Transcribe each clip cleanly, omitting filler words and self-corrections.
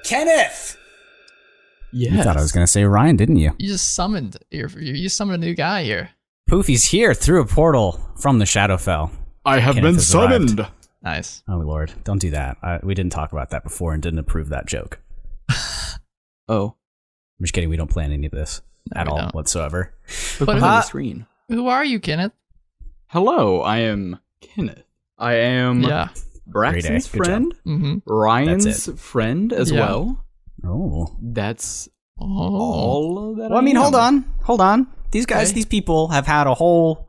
Kenneth! Yes. You thought I was going to say Ryan, didn't you? You just summoned a new guy here. Poofy's here through a portal from the Shadowfell. I have Kenneth been has summoned. arrived. Nice. Oh, Lord. Don't do that. We didn't talk about that before and didn't approve that joke. Oh. I'm just kidding. We don't plan any of this at all don't. whatsoever. But behind the screen. Who are you, Kenneth? Hello, I am Kenneth. I am Braxton's Good friend, Mm-hmm. Ryan's friend as Yeah. well. Oh. That's Oh. all that Well, I mean, am. hold on. These guys, Okay. these people have had a whole,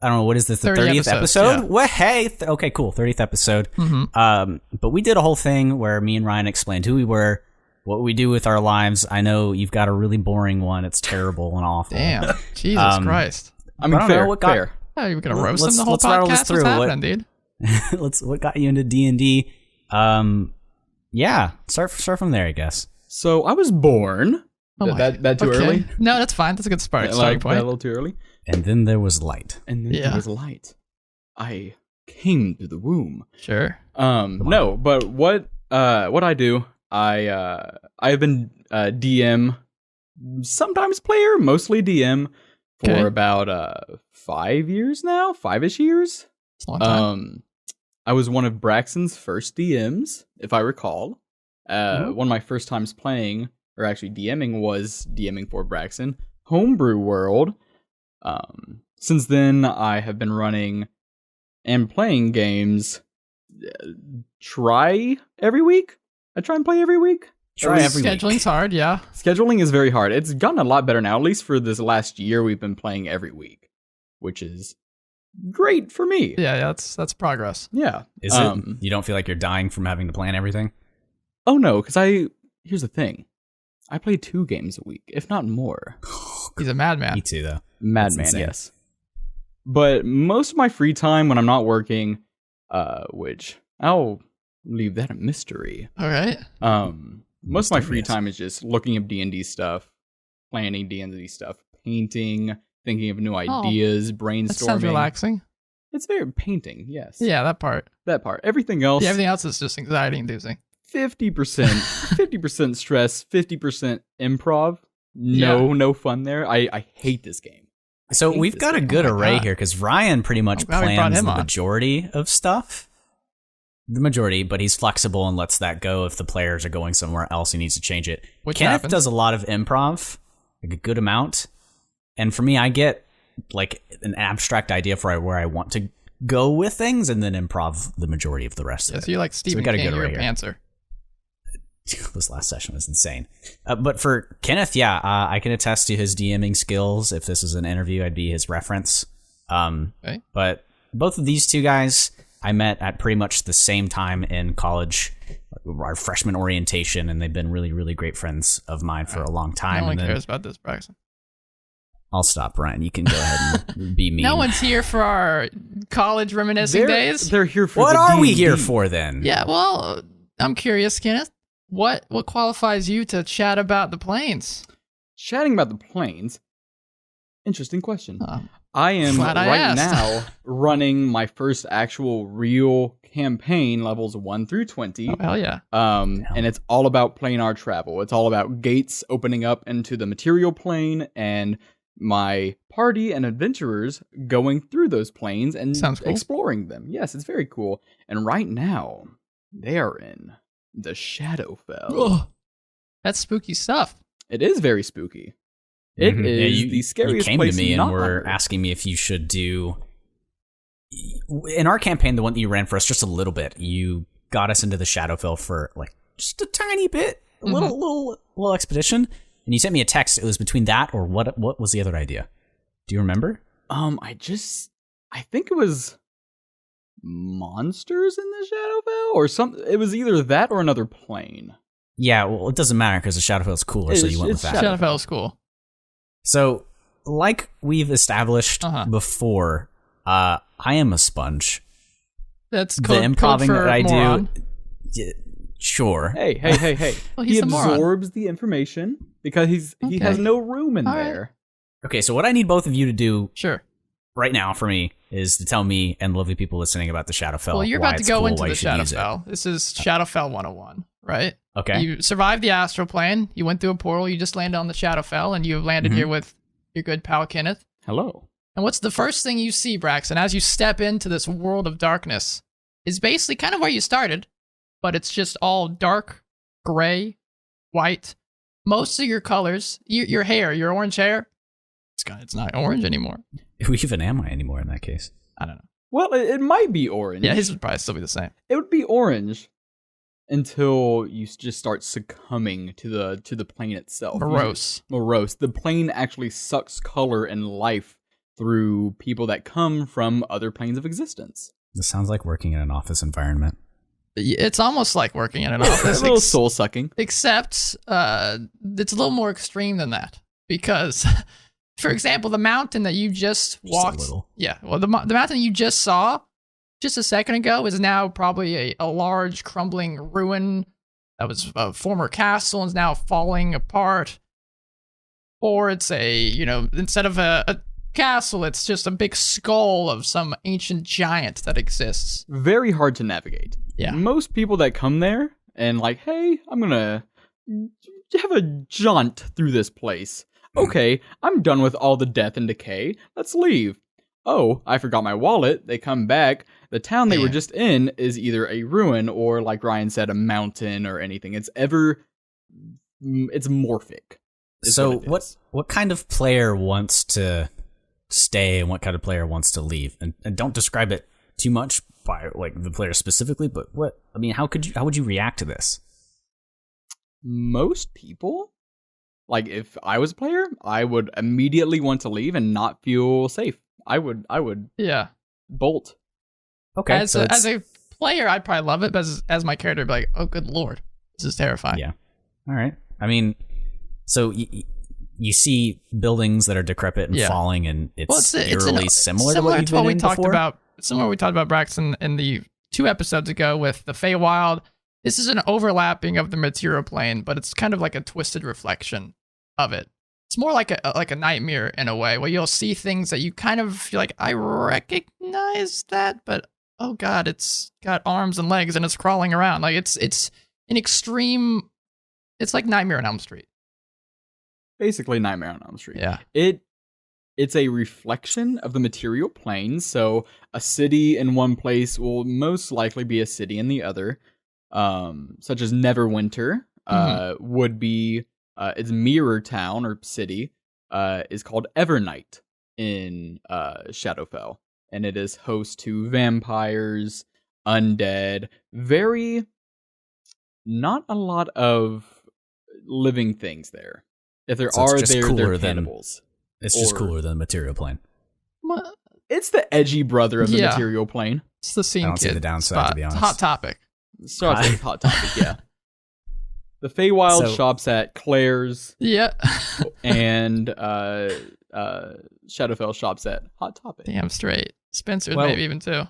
I don't know, what is this, the 30th episode? Yeah. Well, hey, okay, cool, 30th episode. Mm-hmm. But we did a whole thing where me and Ryan explained who we were, what we do with our lives. I know you've got a really boring one. It's terrible and awful. Damn. Jesus Christ. I mean, I don't know fair, what got- fair. Oh, you were going to roast him let's- the whole let's rattle this podcast? through. What's What- happening, dude? What got you into D&D? Yeah, start from there, I guess. So I was born. Oh my- that too okay. early? No, that's fine. That's a good starting That a point. little too early. And then there was light. And then Yeah. there was light. I came through the womb. Sure. No, but what I do, I've been DM, sometimes player, mostly DM for Okay. about 5 years now, 5-ish years. It's a long time. I was one of Braxton's first DMs, if I recall. One of my first times playing, or actually DMing, was DMing for Braxton, Homebrew World. Since then, I have been running and playing games. Try every week. I try and play every week. Try every week. Scheduling's hard, yeah. Scheduling is very hard. It's gotten a lot better now. At least for this last year, we've been playing every week, which is great for me. Yeah, that's progress. Yeah. Is it? You don't feel like you're dying from having to plan everything? Oh no, because here's the thing. I play 2 games a week, if not more. He's a madman. Me too, though. Madman, insane. yes. But most of my free time when I'm not working, which I'll leave that a mystery. All right. Most of my free Mysterious. time is just looking up D&D stuff, planning D&D stuff, painting, thinking of new ideas, brainstorming. That sounds relaxing. It's very painting, yes. Yeah, that part. That part. Everything else, Yeah, everything else is just anxiety inducing. 50%, 50% stress, 50% improv. No fun there. I hate this game. So hate we've this got a game. good Oh my array God. here because Ryan pretty much I'm glad we brought plans him the on. majority of stuff. The majority, but he's flexible and lets that go if the players are going somewhere else. He needs to change it. Which Kenneth happens. does a lot of improv, like a good amount. And for me, I get like an abstract idea for where I want to go with things, and then improv the majority of the rest Yeah, of so it. you're like Stephen got a King, good you're a array here. pantser. This last session was insane. But for Kenneth, yeah, I can attest to his DMing skills. If this was an interview, I'd be his reference. Okay. But both of these two guys I met at pretty much the same time in college, our freshman orientation, and they've been really, really great friends of mine for a long No time. one And then cares about this, Braxton. I'll stop, Ryan. You can go ahead and be mean. No one's here for our college reminiscing days. They're here for What the are we D&D. here for then? Yeah, well, I'm curious, Kenneth. What qualifies you to chat about the planes? Chatting about the planes. Interesting question. Oh, I am glad I right asked. now running my first actual real campaign, levels 1 through 20. oh, hell yeah. And it's all about planar travel. It's all about gates opening up into the material plane and my party and adventurers going through those planes and Sounds cool. exploring them. Yes, it's very cool. And right now, they are in the Shadowfell. Ugh. That's spooky stuff. It is very spooky. It Mhm. is Yeah, the scariest You came place to me not and were under. asking me if you should do in our campaign, the one that you ran for us just a little bit. You got us into the Shadowfell for like just a tiny bit, a little expedition, and you sent me a text. It was between that or what? What was the other idea? Do you remember? I think it was monsters in the Shadowfell or something. It was either that or another plane. Yeah, well, it doesn't matter because the Shadowfell is cooler, so you went with that. Shadowfell's cool. So, like we've established Uh-huh. before, I am a sponge. That's The code improving for that I moron. do, sure. Hey. Well, He he's the moron. absorbs the information because he Okay. has no room in All right. there. Okay, so what I need both of you to do Sure. right now for me is to tell me and lovely people listening about the Shadowfell. Well, you're why about to it's go cool, into why the you should use it. Shadowfell. This is Shadowfell 101. right? Okay. You survived the astral plane. You went through a portal. You just landed on the Shadowfell, and you landed here with your good pal Kenneth. Hello. And what's the first thing you see, Braxton, as you step into this world of darkness? Is basically kind of where you started, but it's just all dark, gray, white. Most of your colors, your hair, your orange hair, it's not orange anymore. Who even am I anymore in that case? I don't know. Well, it might be orange. Yeah, his would probably still be the same. It would be orange until you just start succumbing to the plane itself. Morose. The plane actually sucks color and life through people that come from other planes of existence. This sounds like working in an office environment. It's almost like working in an office. A little soul sucking. Except it's a little more extreme than that. Because, for example, the mountain that you just walked... Just a little. Yeah, well, the mountain you just saw just a second ago is now probably a large crumbling ruin that was a former castle and is now falling apart. Or it's instead of a castle, it's just a big skull of some ancient giant that exists. Very hard to navigate. Yeah. Most people that come there and like, hey, I'm gonna have a jaunt through this place. Okay, I'm done with all the death and decay. Let's leave. Oh, I forgot my wallet. They come back. The town they were just in is either a ruin or, like Ryan said, a mountain or anything. It's morphic. So what kind of player wants to stay and what kind of player wants to leave? And don't describe it too much by like the player specifically, but how would you react to this? Most people, like if I was a player, I would immediately want to leave and not feel safe. I would bolt. Okay. As a player, I'd probably love it, but as my character, I'd be like, oh, good lord, this is terrifying. Yeah. All right. I mean, so you see buildings that are decrepit and falling, and it's eerily similar to what you've been in before? Similar to what we talked about, Braxton, in the 2 episodes ago with the Feywild. This is an overlapping of the material plane, but it's kind of like a twisted reflection of it. It's more like a nightmare in a way, where you'll see things that you kind of feel like, I recognize that, but oh god, it's got arms and legs and it's crawling around. Like it's an extreme. It's like Nightmare on Elm Street. Basically, Nightmare on Elm Street. Yeah. It's a reflection of the material plane. So a city in one place will most likely be a city in the other. Such as Neverwinter would be its mirror town or city is called Evernight in Shadowfell, and it is host to vampires, undead, not a lot of living things there. If there are, they're cannibals. It's just cooler than the material plane. It's the edgy brother of the material plane. It's the scene. I don't see the downside, to be honest. Hot topic. Hot topic, yeah. The Feywild shops at Claire's. Yeah. And Shadowfell shops at Hot Topic. Damn straight. Spencer's maybe even too.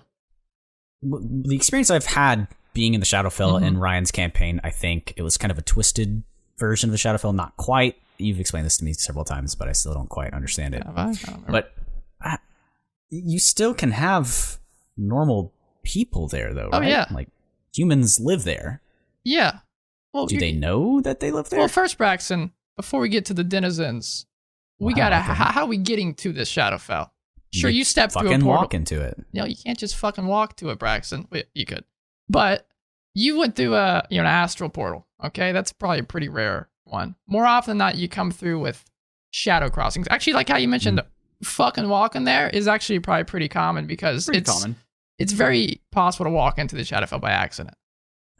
The experience I've had being in the Shadowfell in Ryan's campaign, I think it was kind of a twisted version of the Shadowfell. Not quite. You've explained this to me several times, but I still don't quite understand it. But you still can have normal people there, though, right? Oh, yeah. Like, humans live there. Yeah. Well, do they know that they live there? Well, first, Braxton, before we get to the denizens, how are we getting to this Shadowfell? Sure, you step through a portal. Fucking walk into it. No, you can't just fucking walk to it, Braxton. Well, you could. But you went through an astral portal, okay? That's probably a pretty rare one. More often than not, you come through with shadow crossings. Actually, like how you mentioned, fucking walking there is actually probably pretty common because it's very possible to walk into the Shadowfell by accident.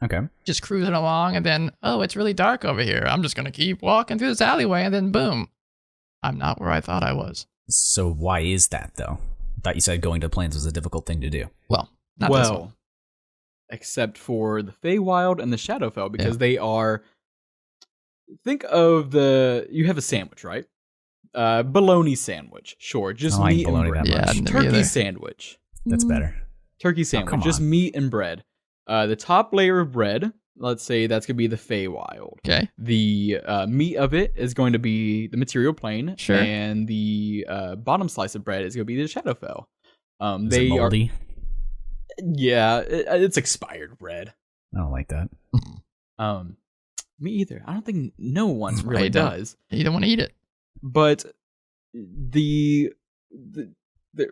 Okay. Just cruising along and then, oh, it's really dark over here. I'm just going to keep walking through this alleyway and then boom, I'm not where I thought I was. So why is that, though? I thought you said going to planes was a difficult thing to do. Well, not this one. Except for the Feywild and the Shadowfell, because they are... Think of you have a sandwich, right? Bologna sandwich. Sure, just meat and bread. Yeah, turkey sandwich. That's better. Turkey sandwich, just meat and bread. The top layer of bread, let's say that's going to be the Feywild. Okay. The meat of it is going to be the material plane. Sure. And the bottom slice of bread is going to be the Shadowfell. Is it moldy? Yeah, it's expired bread. I don't like that. Me either. I don't think no one really does. You don't want to eat it. But the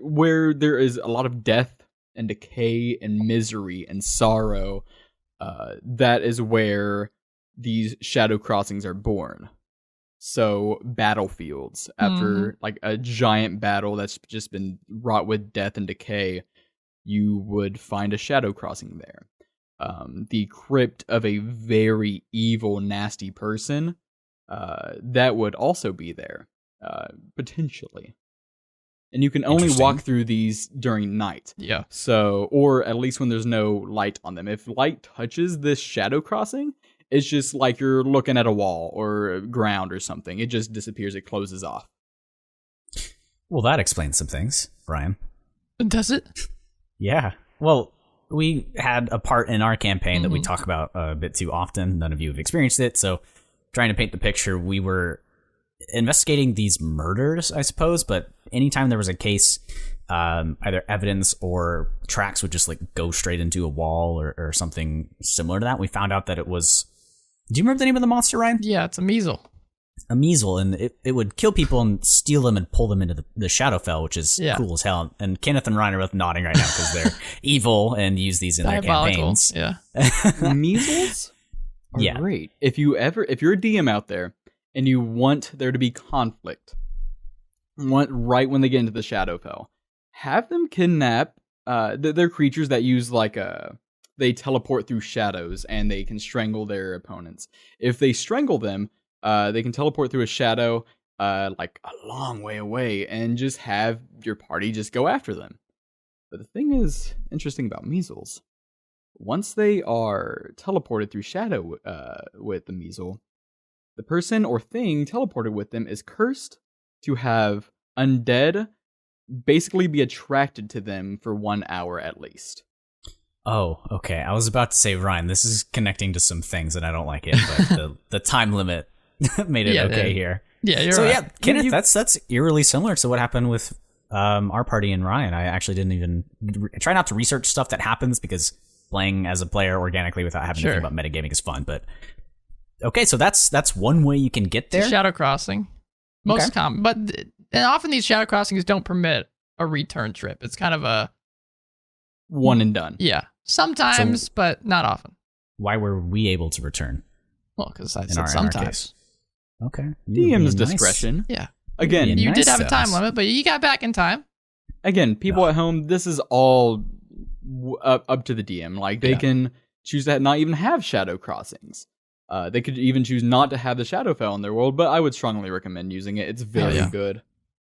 where there is a lot of death and decay and misery and sorrow, that is where these shadow crossings are born. So battlefields, after like a giant battle that's just been wrought with death and decay, you would find a shadow crossing there. The crypt of a very evil, nasty person, that would also be there, potentially. And you can only walk through these during night. Yeah. So, or at least when there's no light on them. If light touches this shadow crossing, it's just like you're looking at a wall or ground or something. It just disappears. It closes off. Well, that explains some things, Brian. Does it? Yeah. Well, we had a part in our campaign that we talk about a bit too often. None of you have experienced it. So trying to paint the picture, we were investigating these murders, I suppose, but anytime there was a case, either evidence or tracks would just like go straight into a wall or something similar to that. We found out that it was... Do you remember the name of the monster, Ryan? Yeah, it's a measle. A measle, and it would kill people and steal them and pull them into the Shadowfell, which is cool as hell. And Kenneth and Ryan are both nodding right now because they're evil and use these in their campaigns. Yeah. Measles are great. If you're a DM out there and you want there to be conflict, right when they get into the Shadowfell, have them kidnap. They're creatures that use they teleport through shadows and they can strangle their opponents. If they strangle them, they can teleport through a shadow, like a long way away, and just have your party just go after them. But the thing is interesting about measles, once they are teleported through shadow with the measle, the person or thing teleported with them is cursed to have undead basically be attracted to them for 1 hour at least. Oh, okay. I was about to say, Ryan, this is connecting to some things and I don't like it, but the time limit made it here. Yeah, you're right. Yeah, Kenneth, that's eerily similar to what happened with our party and Ryan. I actually didn't even try not to research stuff that happens because playing as a player organically without having to think about metagaming is fun. But okay, so that's one way you can get there. Shadow crossing, most common, but and often these shadow crossings don't permit a return trip. It's kind of a one and done. Yeah, sometimes, but not often. Why were we able to return? Well, because I said sometimes. Okay. DM's discretion. Yeah. Again, you did have a time limit, but you got back in time. Again, people at home, this is all up to the DM. Like, they can choose to not even have shadow crossings. They could even choose not to have the Shadowfell in their world, but I would strongly recommend using it. It's very good.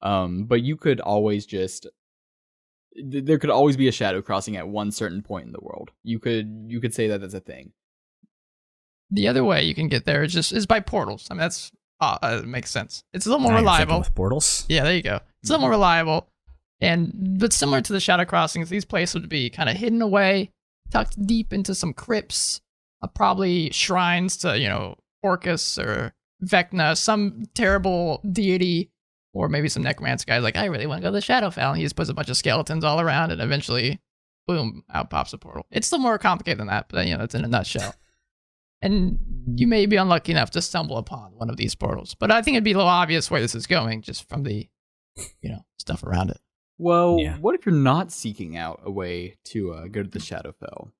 But you could always there could always be a shadow crossing at one certain point in the world. You could say that that's a thing. The other way you can get there is by portals. I mean, that's it makes sense. It's a little more reliable. With portals? Yeah, there you go. It's a little more reliable. But similar to the shadow crossings, these places would be kind of hidden away, tucked deep into some crypts, probably shrines to, Orcus or Vecna, some terrible deity, or maybe some necromancer guy's like, I really want to go to the Shadowfell. And he just puts a bunch of skeletons all around, and eventually, boom, out pops a portal. It's a little more complicated than that, but it's in a nutshell. And you may be unlucky enough to stumble upon one of these portals. But I think it'd be a little obvious where this is going just from the, stuff around it. Well, what if you're not seeking out a way to go to the Shadowfell?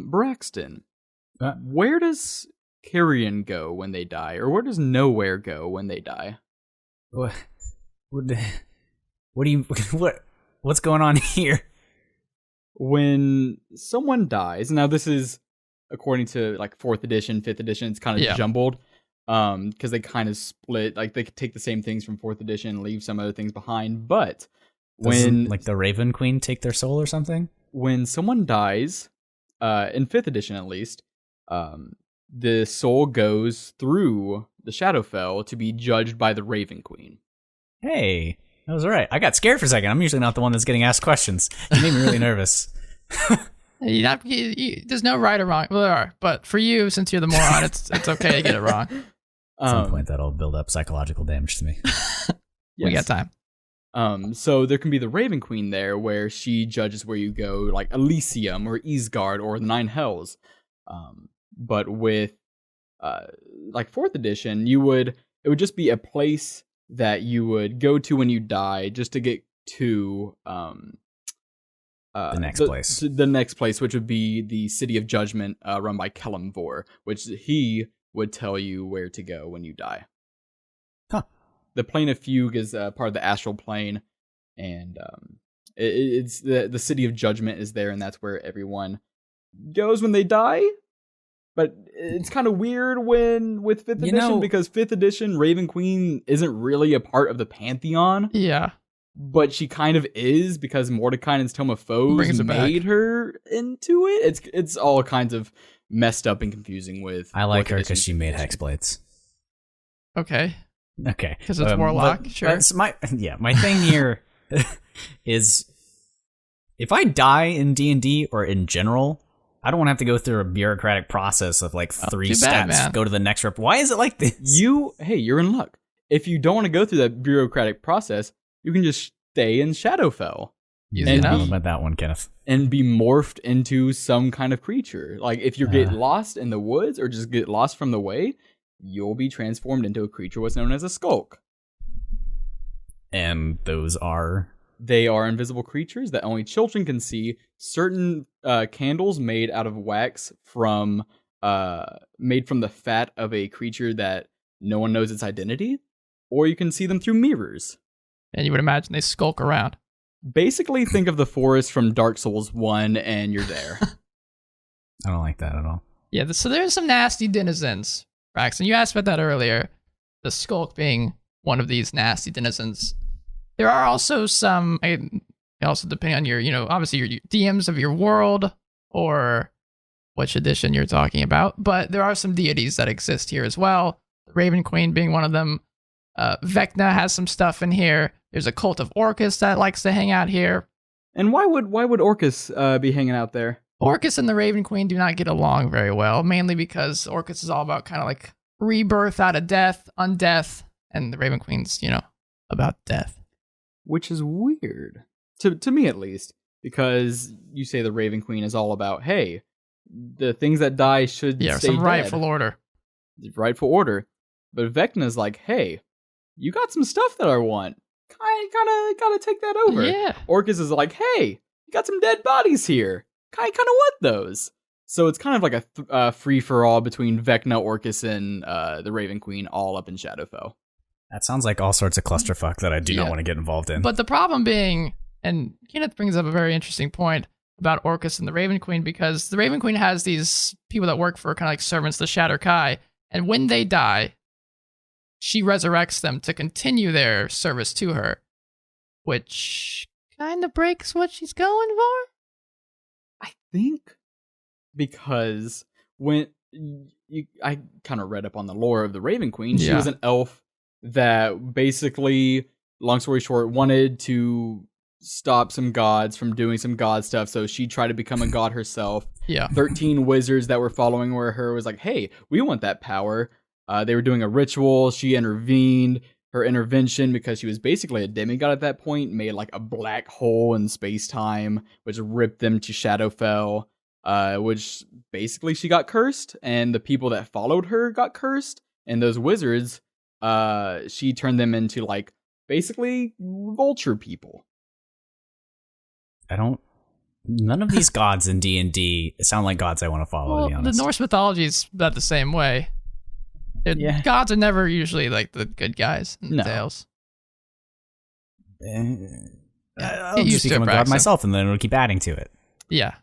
Braxton, where does Carrion go when they die? Or where does Nowhere go when they die? What's going on here? When someone dies, now this is according to like 4th edition, 5th edition, it's kind of jumbled. Because they kind of split, like they could take the same things from 4th edition and leave some other things behind. But when like the Raven Queen take their soul or something? When someone dies, in 5th edition at least, the soul goes through the Shadowfell to be judged by the Raven Queen. Hey, that was all right. I got scared for a second. I'm usually not the one that's getting asked questions. You made me really nervous. There's no right or wrong. Well, there are, but for you, since you're the moron, it's okay to get it wrong. At some point, that'll build up psychological damage to me. We got time. So there can be the Raven Queen there, where she judges where you go, like Elysium or Isgard or the Nine Hells. But with like 4th edition, it would just be a place that you would go to when you die just to get to the next place, which would be the City of Judgment, run by Kelemvor, which he would tell you where to go when you die. Huh. The Plane of Fugue is part of the astral plane, and it's the City of Judgment is there, and that's where everyone goes when they die. But it's kind of weird with 5th edition, because 5th edition Raven Queen isn't really a part of the Pantheon. Yeah. But she kind of is, because Mordekainen's Tome of Foes made her into it. It's all kinds of messed up and confusing with. I like her because she made Hexblades. Okay. Because it's Warlock, sure. My thing here is, if I die in D&D or in general, I don't want to have to go through a bureaucratic process of like 3 steps, go to the next rep. Why is it like this? You're in luck. If you don't want to go through that bureaucratic process, you can just stay in Shadowfell. I don't know about that one, Kenneth. And be morphed into some kind of creature. Like, if you get lost in the woods or just get lost from the way, you'll be transformed into a creature what's known as a skulk. And those are? They are invisible creatures that only children can see. Certain candles made out of wax made from the fat of a creature that no one knows its identity. Or you can see them through mirrors. And you would imagine they skulk around. Basically, think of the forest from Dark Souls 1 and you're there. I don't like that at all. Yeah, so there's some nasty denizens, Braxton. You asked about that earlier. The skulk being one of these nasty denizens. There are also some, also depending on your, obviously your DMs of your world or which edition you're talking about, but there are some deities that exist here as well. The Raven Queen being one of them. Vecna has some stuff in here. There's a cult of Orcus that likes to hang out here. And why would Orcus be hanging out there? Orcus and the Raven Queen do not get along very well, mainly because Orcus is all about kind of like rebirth out of death, undeath, and the Raven Queen's, about death. Which is weird, to me at least, because you say the Raven Queen is all about, hey, the things that die should stay some dead. rightful order. Rightful order. But Vecna's like, hey, you got some stuff that I want. I gotta take that over. Yeah. Orcus is like, hey, you got some dead bodies here. I kind of want those. So it's kind of like a free-for-all between Vecna, Orcus, and the Raven Queen all up in Shadowfell. That sounds like all sorts of clusterfuck that I do not want to get involved in. But the problem being, and Kenneth brings up a very interesting point about Orcus and the Raven Queen, because the Raven Queen has these people that work for kind of like servants, the Shadar-kai, and when they die, she resurrects them to continue their service to her, which kind of breaks what she's going for. I think because when I kind of read up on the lore of the Raven Queen, she was an elf that basically, long story short, wanted to stop some gods from doing some god stuff, so she tried to become a god herself. 13 wizards that were following her was like, hey, we want that power. They were doing a ritual. She intervened. Her intervention, because she was basically a demigod at that point, made like a black hole in space-time, which ripped them to Shadowfell, which basically she got cursed, and the people that followed her got cursed, and those wizards, she turned them into like basically vulture people. None of these gods in D&D sound like gods I want to follow, to be honest. The Norse mythology is about the same way. Gods are never usually like the good guys in the tales. I'll just become a god myself, and then it'll keep adding to it. Yeah.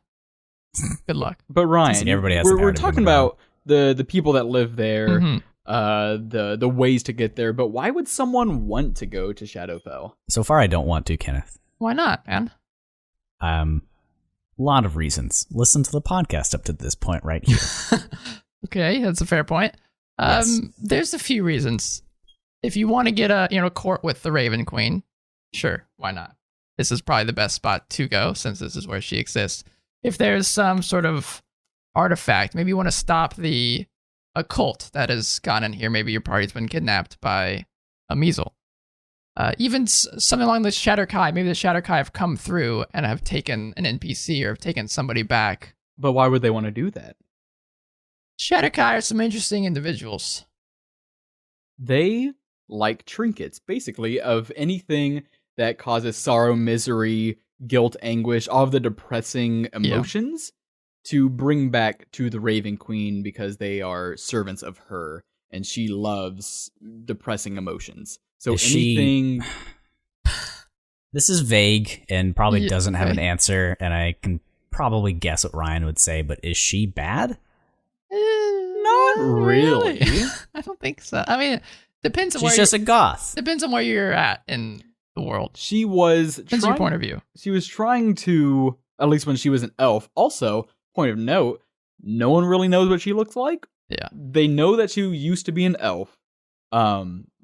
Good luck. But Ryan, everybody has we're talking about the people that live there, the ways to get there, but why would someone want to go to Shadowfell? So far, I don't want to, Kenneth. Why not, man? A lot of reasons. Listen to the podcast up to this point right here. Okay, that's a fair point. Yes. There's a few reasons. If you want to get a court with the Raven Queen, sure, why not? This is probably the best spot to go, since this is where she exists. If there's some sort of artifact, maybe you want to stop a cult that has gone in here. Maybe your party's been kidnapped by a measle. Even something along the Shadar-kai. Maybe the Shadar-kai have come through and have taken an NPC or have taken somebody back. But why would they want to do that? Shadowkai are some interesting individuals. They like trinkets, basically, of anything that causes sorrow, misery, guilt, anguish, all of the depressing emotions to bring back to the Raven Queen because they are servants of her, and she loves depressing emotions. So Is anything... This is vague and probably Yeah, doesn't have an okay. answer, and I can probably guess what Ryan would say, but is she bad? Not really. I don't think so. I mean, depends on She's just a goth. depends on where you're at in the world. She was Depends on your point of view. She was trying to, at least when she was an elf. Also, point of note, no one really knows what she looks like. Yeah. They know that she used to be an elf.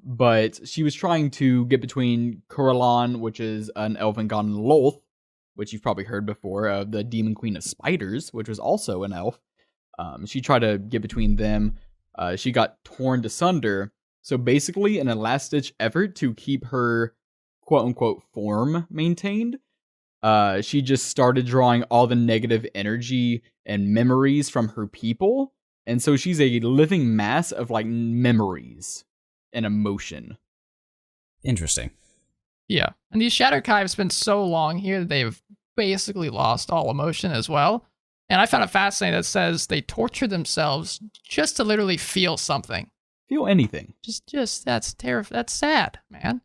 But she was trying to get between Coralon, which is an elven god, and Lolth, which you've probably heard before, the demon queen of spiders, which was also an elf. She tried to get between them. She got torn asunder. So basically, in a last-ditch effort to keep her quote-unquote form maintained, she just started drawing all the negative energy and memories from her people. And so she's a living mass of, like, memories and emotion. Interesting. Yeah. And these Shadowkai have spent so long here that they've basically lost all emotion as well. And I found it fascinating that says they torture themselves just to literally feel something. Feel anything. Just that's terrifying. That's sad, man.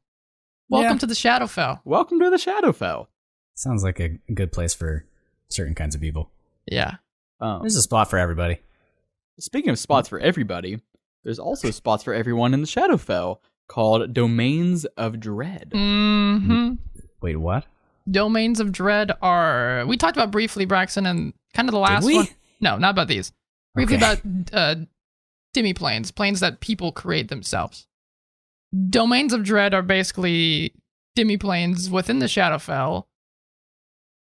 Welcome to the Shadowfell. Welcome to the Shadowfell. Sounds like a good place for certain kinds of people. Yeah. There's a spot for everybody. Speaking of spots for everybody, there's also spots for everyone in the Shadowfell called Domains of Dread. Mm-hmm. Wait, what? Domains of Dread are... We talked about briefly, Braxton, and kind of the last Did we? one. No, not about these. Briefly Okay. about demi-planes, planes that people create themselves. Domains of Dread are basically demi-planes within the Shadowfell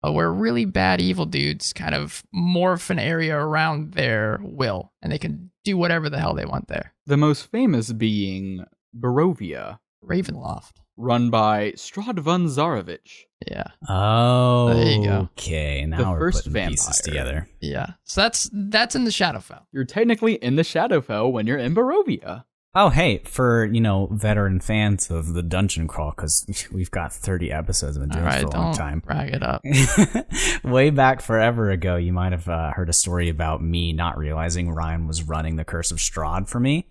where really bad evil dudes kind of morph an area around their will, and they can do whatever the hell they want there. The most famous being Barovia, Ravenloft. run by Strahd von Zarovich. Yeah. Oh, There you go. okay. Now The we're first putting the pieces vampire. together. Yeah. So that's in the Shadowfell. You're technically in the Shadowfell when you're in Barovia. Oh, hey, for, veteran fans of the Dungeon Crawl, because we've got 30 episodes of it All for right, a long don't time. brag it up. Way back forever ago, you might have heard a story about me not realizing Ryan was running the Curse of Strahd for me,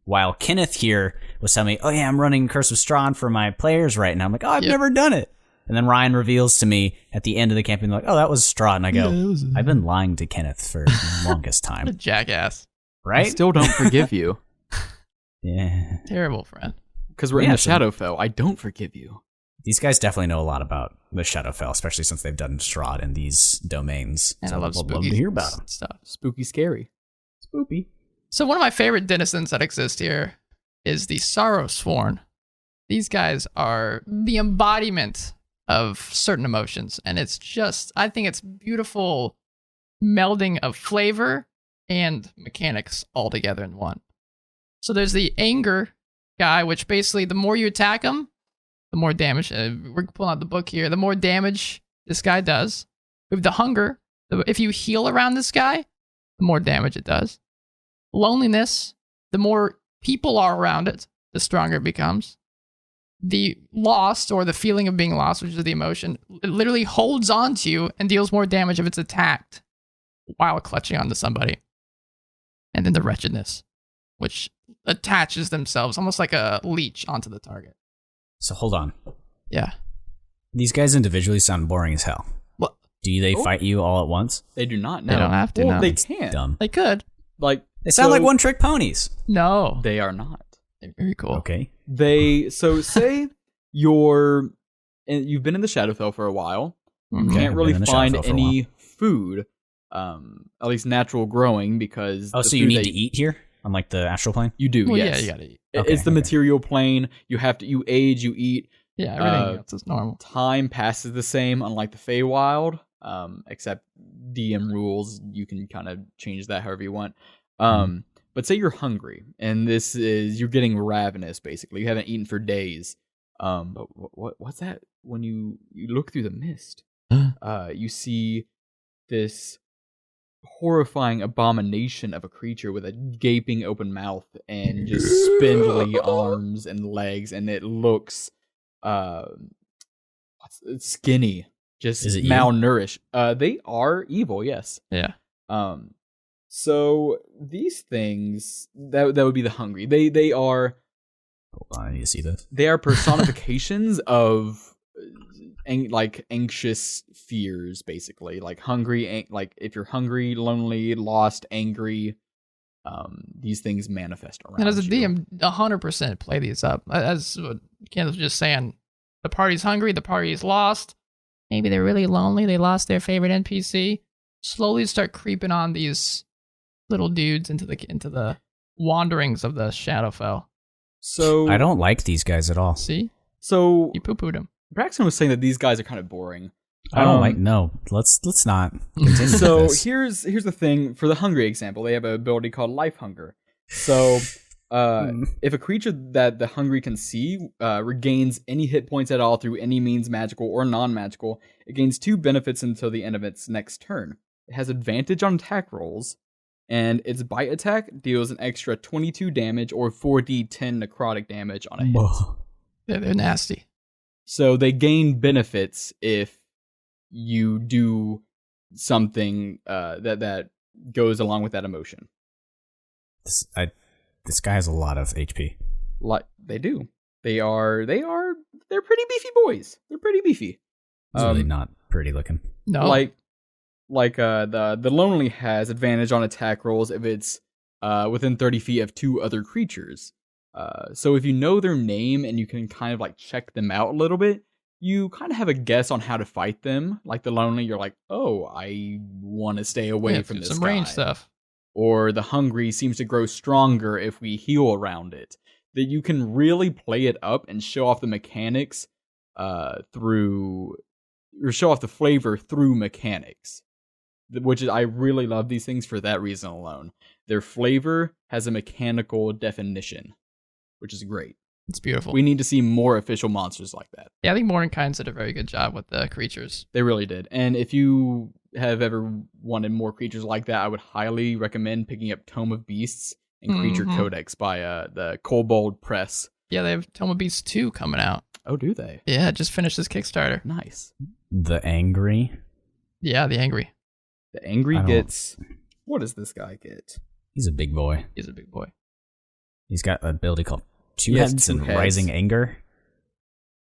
while Kenneth here was telling me, oh yeah, I'm running Curse of Strahd for my players right now. I'm like, oh, I've never done it. And then Ryan reveals to me at the end of the campaign, like, oh, that was Strahd. And I go, I've been lying to Kenneth for the longest What a time. jackass. I Right? still don't forgive you. Yeah. Terrible friend. Because we're in Yeah, the so- Shadowfell. I don't forgive you. These guys definitely know a lot about the Shadowfell, especially since they've done Strahd in these domains. And So I love I'd spooky to hear about them. stuff. Spooky scary. Spoopy. So one of my favorite denizens that exist here is the Sorrow Sworn. These guys are the embodiment of certain emotions, and it's just, I think it's beautiful melding of flavor and mechanics all together in one. So there's the anger guy, which basically the more you attack him, the more damage. We're pulling out the book here. The more damage this guy does. We have the hunger. If you heal around this guy, the more damage it does. Loneliness, the more people are around it, the stronger it becomes. The lost, or the feeling of being lost, which is the emotion, it literally holds on to you and deals more damage if it's attacked while clutching onto somebody. And then the wretchedness, which attaches themselves almost like a leech onto the target. So hold on. Yeah. These guys individually sound boring as hell. What? Do they fight you all at once? They do not know. They don't have to, Well, no. they It's can't. Dumb. They could. Like, They sound so like one-trick ponies. No. They are not. They're very cool. Okay. Say you've been in the Shadowfell for a while. Mhm. You Okay, can't I've really been in the find Shadowfell for a any food, at least natural growing, because Oh, the so you food need that to eat here? On like the astral plane? You do, Well, yes. yeah, you gotta eat. Okay, It's the okay. material plane. You age, you eat. Yeah, everything else is normal. Time passes the same, unlike the Feywild, except DM rules. You can kind of change that however you want. But say you're hungry, and you're getting ravenous. Basically, you haven't eaten for days. But what's that? When you look through the mist, you see this horrifying abomination of a creature with a gaping open mouth and just spindly arms and legs, and it looks it's skinny, just Is it you? malnourished. They are evil, yes. Yeah. So these things that would be the hungry. They are. Hold on, I need to see this. They are personifications of like anxious fears, basically. Like hungry, like if you're hungry, lonely, lost, angry, these things manifest around. And as a you. DM, 100% play these up. As what Candace was just saying, the party's hungry, the party's lost. Maybe they're really lonely. They lost their favorite NPC. Slowly start creeping on these little dudes into the wanderings of the Shadowfell. So I don't like these guys at all. See? So You poo-pooed him. Braxton was saying that these guys are kind of boring. I don't like. No, let's not continue. So with this. here's the thing. For the hungry example, they have an ability called Life Hunger. So if a creature that the hungry can see regains any hit points at all through any means, magical or non-magical, it gains 2 benefits until the end of its next turn. It has advantage on attack rolls, and its bite attack deals an extra 22 damage or 4d10 necrotic damage on a hit. Whoa. They're nasty. So they gain benefits if you do something that goes along with that emotion. This guy has a lot of HP. Like they do. They're pretty beefy boys. They're pretty beefy. He's really not pretty looking. No. Like the lonely has advantage on attack rolls if it's within 30 feet of 2 other creatures. So if you know their name and you can kind of like check them out a little bit, you kind of have a guess on how to fight them. Like the lonely, you're like, oh, I want to stay away from this some guy. range stuff. Or the hungry seems to grow stronger if we heal around it. That you can really play it up and show off the mechanics show off the flavor through mechanics. Which is, I really love these things for that reason alone. Their flavor has a mechanical definition, which is great. It's beautiful. We need to see more official monsters like that. Yeah, I think Mordenkainen's did a very good job with the creatures. They really did. And if you have ever wanted more creatures like that, I would highly recommend picking up Tome of Beasts and Creature Codex by the Kobold Press. Yeah, they have Tome of Beasts 2 coming out. Oh, do they? Yeah, just finished this Kickstarter. Nice. The angry. Yeah, the Angry. The Angry gets... What does this guy get? He's a big boy. He's a big boy. He's got an ability called Two He has Heads 2 and heads. Rising Anger.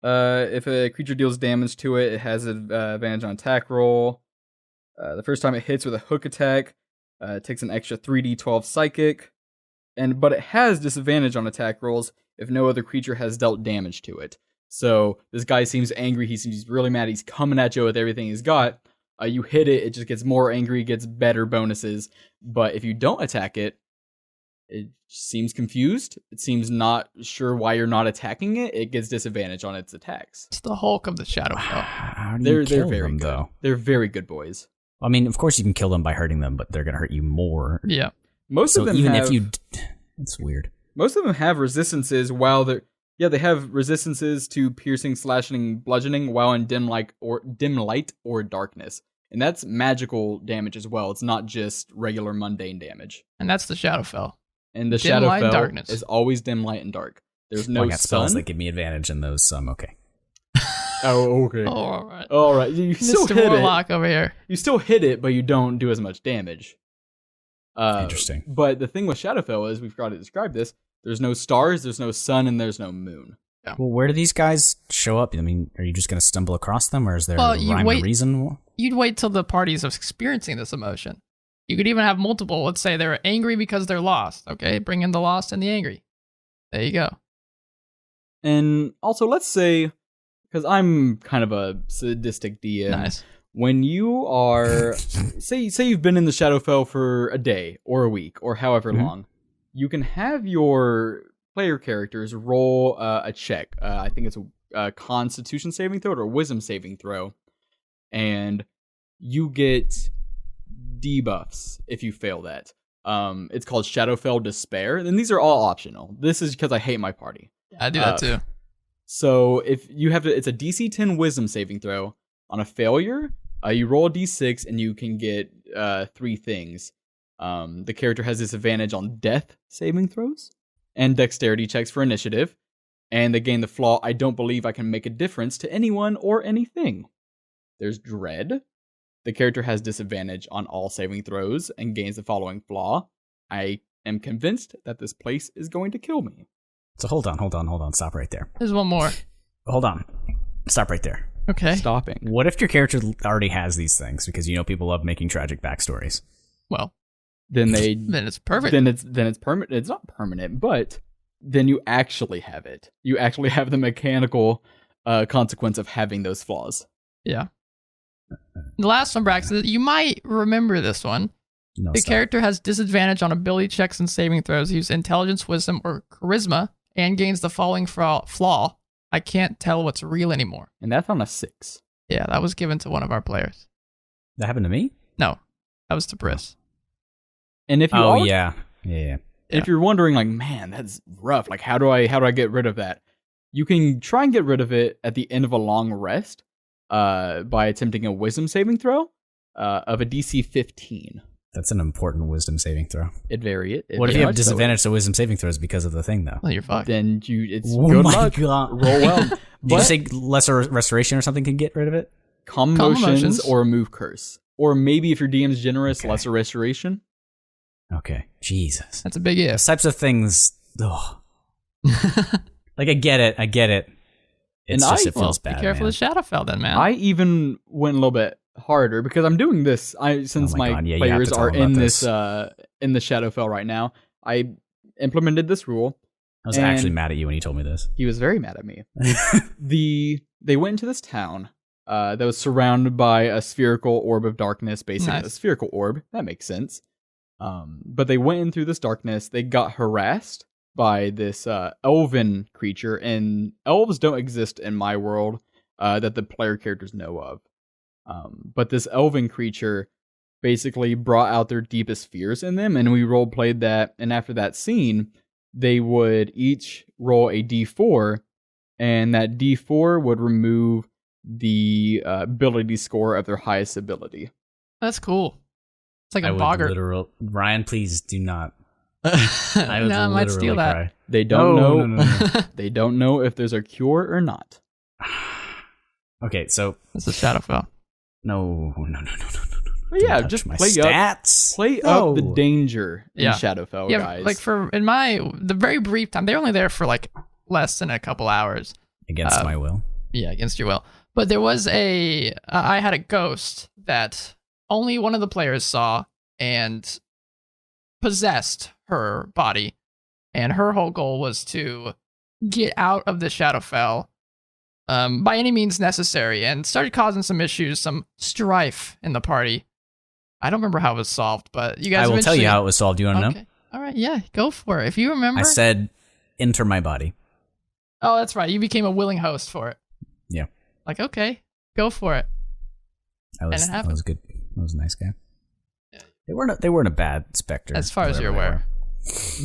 If a creature deals damage to it, it has an advantage on attack roll. The first time it hits with a hook attack, it takes an extra 3d12 psychic. But it has disadvantage on attack rolls if no other creature has dealt damage to it. So this guy seems angry, he seems really mad, he's coming at you with everything he's got. You hit it, it just gets more angry, gets better bonuses. But if you don't attack it, it seems confused. It seems not sure why you're not attacking it. It gets disadvantage on its attacks. It's the Hulk of the Shadowfell. How do They're you kill very them, good. though? They're very good boys. I mean, of course you can kill them by hurting them, but they're going to hurt you more. Yeah. Most So of them even have, if you... It's weird. most of them have resistances while they're... Yeah, they have resistances to piercing, slashing, bludgeoning while in dim light or darkness. And that's magical damage as well. It's not just regular mundane damage. And that's the Shadowfell. And the Dim light and Shadowfell darkness. is always dim light and dark. There's no I got spells sun. that give me advantage in those, so I'm okay. Oh, okay. Oh, all right. All right. You still Mr. hit it. Warlock over here. You still hit it, but you don't do as much damage. Interesting. But the thing with Shadowfell is, we've got to describe this. There's no stars, there's no sun, and there's no moon. Well, where do these guys show up? I mean, are you just going to stumble across them, or is there Well, a you rhyme wait- or reason? You'd wait till the party's experiencing this emotion. You could even have multiple. Let's say they're angry because they're lost. Okay, bring in the lost and the angry. There you go. And also, let's say, because I'm kind of a sadistic DM, Nice. when you are, say you've been in the Shadowfell for a day or a week or however Mhm. long, you can have your player characters roll a check. I think it's a Constitution saving throw or a Wisdom saving throw, and you get debuffs if you fail that. It's called Shadowfell Despair, and these are all optional. This is because I hate my party. I do that too. So if you have to, it's a DC 10 Wisdom saving throw. On a failure, You roll a d6 and you can get 3 things. The character has disadvantage on death saving throws and dexterity checks for initiative. And they gain the flaw, I don't believe I can make a difference to anyone or anything. There's dread. The character has disadvantage on all saving throws and gains the following flaw. I am convinced that this place is going to kill me. So hold on. Stop right there. There's one more. Hold on. Stop right there. Okay. Stopping. What if your character already has these things? Because people love making tragic backstories. Well, Then it's perfect. Then it's permanent. It's not permanent, but then you actually have it. You actually have the mechanical consequence of having those flaws. Yeah. The last one, Braxton, you might remember this one. No, The stop. character has disadvantage on ability checks and saving throws. Use intelligence, wisdom, or charisma, and gains the following flaw. I can't tell what's real anymore. And that's on a 6. Yeah, that was given to one of our players. That happened to me? No, that was to Briss. And if you Oh, are, yeah. if you're wondering, like, man, that's rough. Like, how do I get rid of that? You can try and get rid of it at the end of a long rest by attempting a wisdom saving throw of a DC 15. That's an important wisdom saving throw. It vary it. What if very you have much so disadvantage to wisdom saving throws because of the thing, though? Well, you're fucked. Then it's Oh good my luck. God. Roll well. Did you But say lesser restoration or something can get rid of it? calm Calm motions emotions. or a move curse. Or maybe if your DM's generous, Okay. lesser restoration. Okay. Jesus. That's a big if. Those types of things. Ugh. Like, I get it. It's And just, I- it feels Be bad. careful man. of Shadowfell then, man. I even went a little bit harder because I'm doing this. Since Oh my my God, yeah, you have players to tell are them in about this this. in the Shadowfell right now, I implemented this rule. I was and- actually mad at you when you told me this. He was very mad at me. They went into this town that was surrounded by a spherical orb of darkness, basically Nice. a spherical orb. That makes sense. But they went in through this darkness. They got harassed by this elven creature, and elves don't exist in my world that the player characters know of. But this elven creature basically brought out their deepest fears in them, and we role played that. And after that scene, they would each roll a d4, and that d4 would remove the ability score of their highest ability. That's cool. It's like I a would bogger. Ryan, please do not. I would No, I might steal literally that. cry. They don't know. No. They don't know if there's a cure or not. Okay, so It's a Shadowfell. no. But yeah, Touch just my play stats. up the No. danger in Yeah. Shadowfell, Yeah, guys. like the very brief time, they're only there for like less than a couple hours. Against my will. Yeah, against your will. But there was I had a ghost that only one of the players saw and possessed her body. And her whole goal was to get out of the Shadowfell by any means necessary, and started causing some issues, some strife in the party. I don't remember how it was solved, but you guys I will tell eventually- you how it was solved. Do you want to know? Okay. All right, yeah, go for it. If you remember. I said, enter my body. Oh, that's right. You became a willing host for it. Yeah. Like, okay, go for it. I was, it I happened. was good. I was a nice guy. They weren't a bad specter. As far as whoever you're they aware.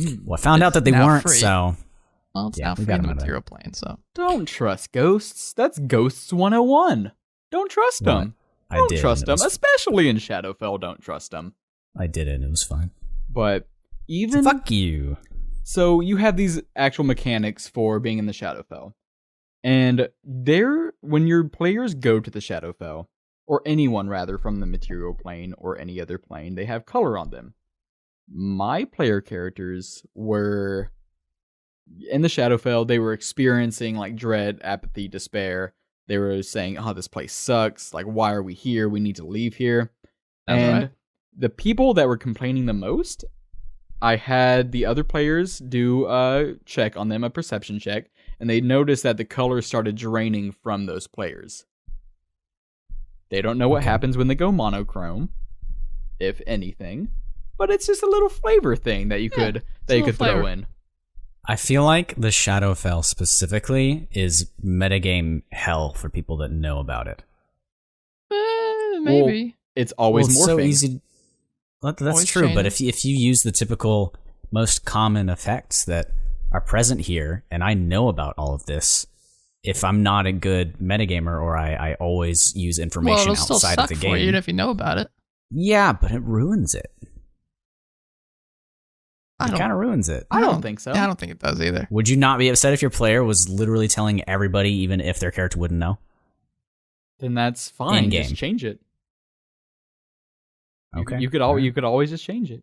were. Well, I found out that they Now weren't, free. so Well, it's Yeah, now we free got in the him out of material plane, so. Don't trust ghosts. That's Ghosts 101. Don't trust Well, them. I Don't did. trust and it them, was- especially in Shadowfell. Don't trust them. I did it, and it was fine. But even Fuck you. so, you have these actual mechanics for being in the Shadowfell, and when your players go to the Shadowfell, or anyone rather from the material plane or any other plane, they have color on them. My player characters were in the Shadowfell. They were experiencing like dread, apathy, despair. They were saying, "Oh, this place sucks. Like, why are we here? We need to leave here." That's And right. the people that were complaining the most, I had the other players do a check on them, a perception check, and they noticed that the color started draining from those players. They don't know what happens when they go monochrome, if anything, but it's just a little flavor thing that you could a throw flavor. in. I feel like the Shadowfell specifically is metagame hell for people that know about it. Maybe. It's always Well, it's morphing. so easy. That's Always true, but changing. if you use the typical, most common effects that are present here, and I know about all of this, if I'm not a good metagamer or I always use information it'll still outside suck of the for you game. if you know about it. Yeah, but it ruins it. I It don't kind of ruins it. I don't think so. I don't think it does either. Would you not be upset if your player was literally telling everybody, even if their character wouldn't know? Then that's fine. In-game. Just change it. Okay. You could always just change it.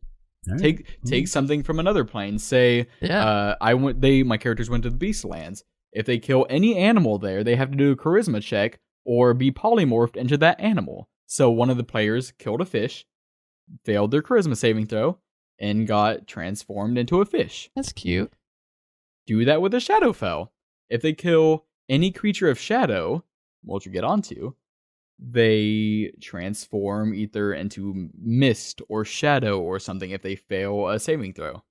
All right. Take something from another plane. Say, Yeah. my characters went to the Beastlands. If they kill any animal there, they have to do a charisma check or be polymorphed into that animal. So one of the players killed a fish, failed their charisma saving throw, and got transformed into a fish. That's cute. Do that with a Shadowfell. If they kill any creature of shadow, which we'll get onto, they transform either into mist or shadow or something if they fail a saving throw.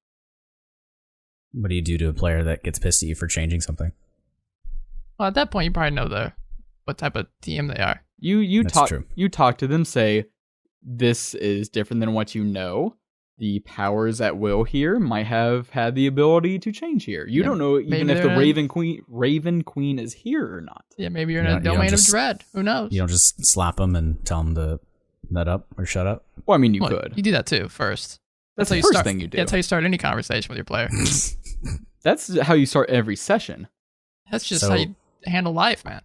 What do you do to a player that gets pissed at you for changing something? Well, at that point, you probably know what type of TM they are. You talk to them, say, this is different than what you know. The powers at will here might have had the ability to change here. You don't know even if the Raven Queen is here or not. Yeah, maybe you're in a domain of dread. Who knows? You don't just slap them and tell them to nut up or shut up? Well, I mean, you could. You do that too first. That's the first thing you do. That's how you start any conversation with your player. That's how you start every session. That's just how you handle life, man.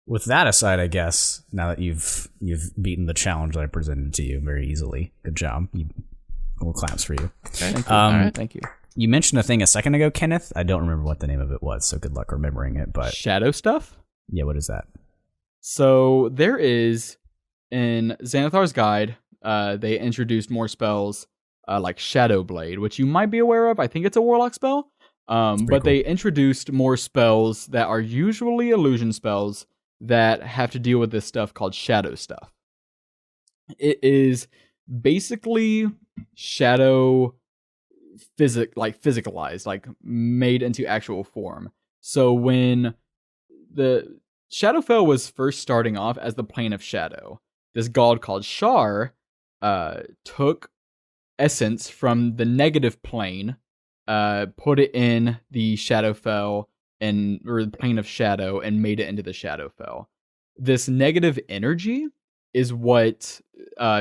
With that aside, I guess, now that you've beaten the challenge that I presented to you very easily, good job. Little claps for you. Okay. Thank you. All right. Thank you. You mentioned a thing a second ago, Kenneth. I don't remember what the name of it was, so good luck remembering it. But shadow stuff? Yeah, what is that? So there is, in Xanathar's Guide, they introduced more spells like Shadow Blade, which you might be aware of. I think it's a warlock spell. But cool. They introduced more spells that are usually illusion spells that have to deal with this stuff called shadow stuff. It is basically shadow physicalized, like made into actual form. So when the Shadowfell was first starting off as the plane of shadow, this god called Shar took essence from the negative plane, put it in the Shadowfell or the plane of shadow, and made it into the Shadowfell. This negative energy is what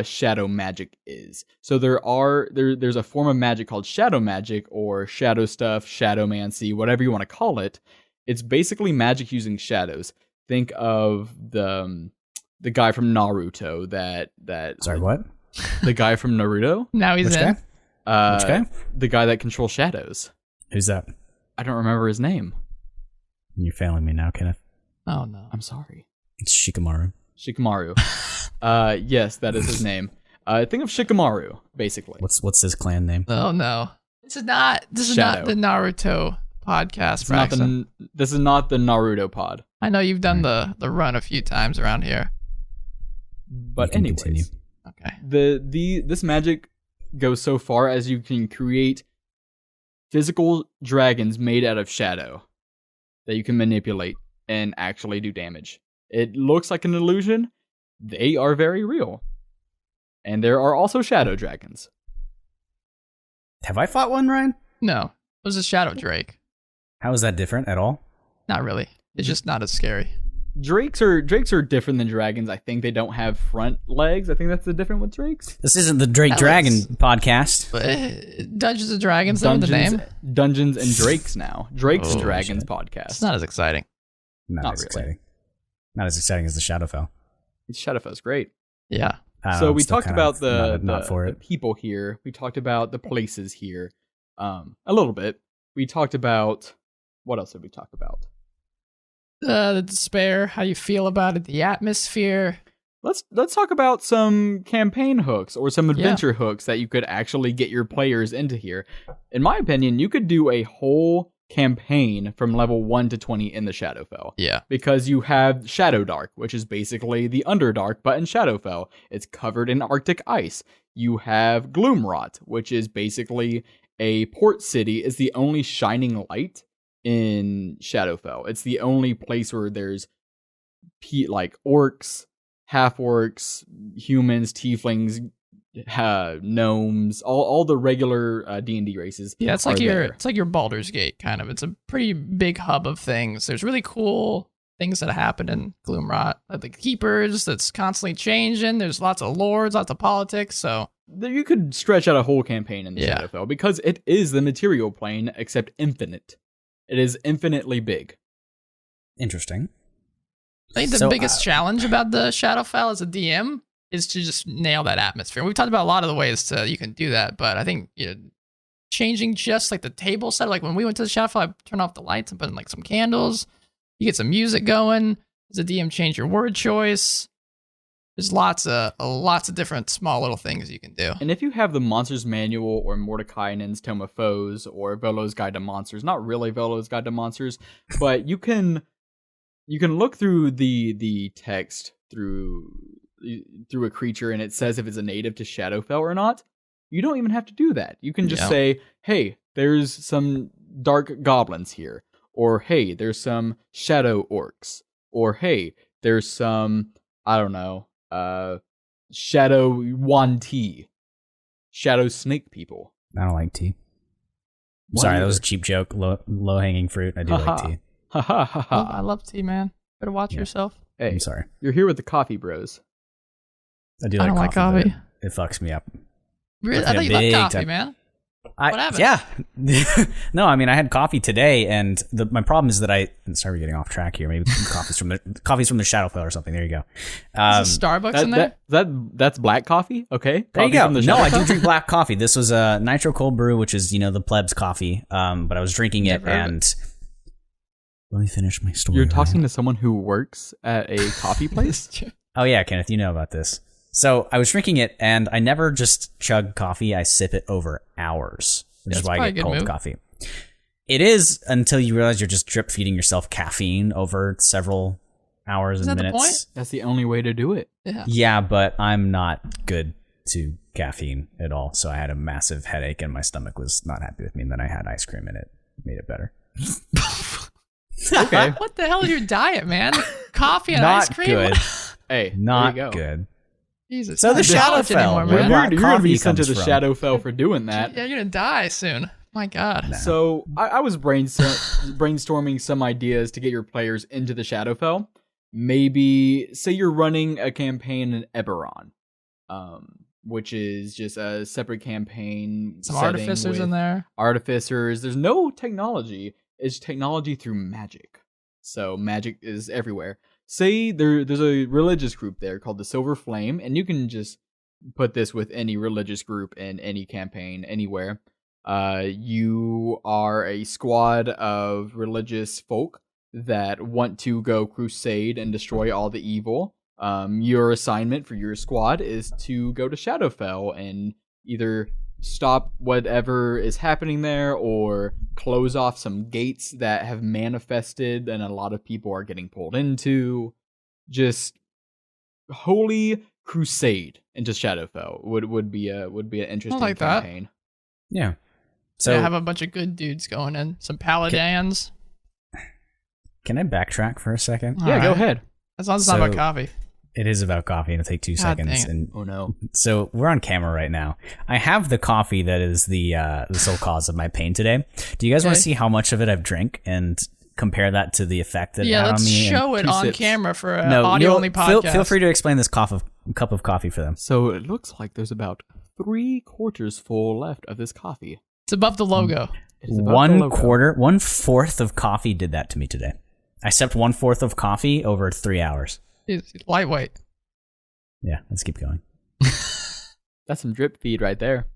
shadow magic is. So there's a form of magic called shadow magic or shadow stuff, shadowmancy, whatever you want to call it. It's basically magic using shadows. Think of the guy from Naruto that Sorry, what? The guy from Naruto? Now he's Which in. Guy? Which guy? The guy that controls shadows. Who's that? I don't remember his name. You're failing me now, Kenneth. Oh no. I'm sorry. It's Shikamaru. Yes, that is his name. Think of Shikamaru, basically. What's his clan name? Oh no. This is not the Naruto podcast, Braxton. This is not the Naruto pod. I know you've done the run a few times around here. But anyways. Continue. Okay. This magic goes so far as you can create physical dragons made out of shadow that you can manipulate and actually do damage. It looks like an illusion. They are very real. And there are also shadow dragons. Have I fought one, Ryan? No. It was a shadow drake. How is that different at all? Not really. It's just not as scary. Drakes are different than dragons. I think they don't have front legs. I think that's the difference with drakes. This isn't the Drake Dragon podcast. Dungeons and Dragons, though, the name? Dungeons and Drakes now. Drakes and Dragons podcast. It's not as exciting. Not as really. exciting. Not as exciting as the Shadowfell. Shadowfell's great. Yeah. So we talked about not for the people here. We talked about the places here. A little bit. We talked about... What else did we talk about? The despair, how you feel about it, the atmosphere. Let's talk about some campaign hooks or some adventure hooks that you could actually get your players into here. In my opinion, you could do a whole campaign from level 1 to 20 in the Shadowfell. Yeah. Because you have Shadowdark, which is basically the Underdark, but in Shadowfell. It's covered in Arctic ice. You have Gloomrot, which is basically a port city. It's the only shining light in Shadowfell. It's the only place where there's like orcs, half-orcs, humans, tieflings, gnomes, all the regular D&D races. Yeah, it's like your Baldur's Gate kind of. It's a pretty big hub of things. There's really cool things that happen in Gloomrot. Like the keepers that's constantly changing. There's lots of lords, lots of politics. So You could stretch out a whole campaign in the Yeah. Shadowfell because it is the material plane, except infinite. It is infinitely big. Interesting. I think the biggest challenge about the Shadowfell as a DM is to just nail that atmosphere. We've talked about a lot of the ways you can do that, but I think changing just like the table set, like when we went to the Shadowfell, I turned off the lights and put in like some candles. You get some music going. As a DM, change your word choice. There's lots of different small little things you can do. And if you have the Monsters Manual or Mordekainen's Tome of Foes or Volo's Guide to Monsters, not really Volo's Guide to Monsters, but you can look through the text through a creature and it says if it's a native to Shadowfell or not. You don't even have to do that. You can just say, hey, there's some dark goblins here. Or, hey, there's some shadow orcs. Or, hey, there's some, I don't know, shadow Yuan-Ti. Shadow snake people. I don't like tea. Sorry, that was a cheap joke. Low hanging fruit. I do like tea. Ha ha ha ha. I love tea, man. Better watch yourself. Hey, I'm sorry. You're here with the coffee bros. I do I don't like coffee. But it fucks me up. Really? I thought you liked coffee, man. What happened? Yeah. No, I mean, I had coffee today, and my problem is that sorry, we're getting off track here. Maybe coffee's from the Shadowfell or something. There you go. Is there Starbucks in there? That's black coffee? Okay. There you Coffee go. from the No, I Shadowfell? do drink black coffee. This was a nitro cold brew, which is, the plebs coffee. But I was drinking it, Never heard of and let me finish my story. You're talking to someone who works at a coffee place? Oh yeah, Kenneth, you know about this. So I was drinking it, and I never just chug coffee. I sip it over hours, which is why I get cold coffee. It is until you realize you're just drip feeding yourself caffeine over several hours and minutes. The point? That's the only way to do it. Yeah, but I'm not good to caffeine at all. So I had a massive headache, and my stomach was not happy with me. And then I had ice cream, and it made it better. Okay. What the hell is your diet, man? Coffee and Not ice cream? good. Hey, Not there you go. good. Jesus. So the Not college Shadowfell, anymore, where man. black You're going to be coffee sent to comes the from. Shadowfell for doing that. Yeah, you're gonna die soon. My God. No. So I was brainstorming some ideas to get your players into the Shadowfell. Maybe say you're running a campaign in Eberron, which is just a separate campaign. Some artificers in there. Artificers. There's no technology. It's technology through magic. So magic is everywhere. Say there's a religious group there called the Silver Flame, and you can just put this with any religious group in any campaign anywhere. You are a squad of religious folk that want to go crusade and destroy all the evil. Your assignment for your squad is to go to Shadowfell and either stop whatever is happening there or close off some gates that have manifested and a lot of people are getting pulled into. Just holy crusade into Shadowfell would be an interesting like that. campaign. Yeah. So So have a bunch of good dudes going in. Some paladins. can I backtrack for a second? All Yeah, go right. ahead. As long as it's not about So- coffee. It is about coffee, and it'll take 2 God seconds. dang it. And Oh no. so we're on camera right now. I have the coffee that is the sole cause of my pain today. Do you guys want Okay. to see how much of it I've drank and compare that to the effect that it Yeah, had let's on me? show it 2 on sips. camera for an No, audio-only podcast. feel free to explain this cup of coffee for them. So it looks like there's about 3/4 full left of this coffee. It's above the logo. It is above the logo. 1/4 of coffee did that to me today. I sipped 1/4 of coffee over 3 hours. It's lightweight. Yeah, let's keep going. That's some drip feed right there.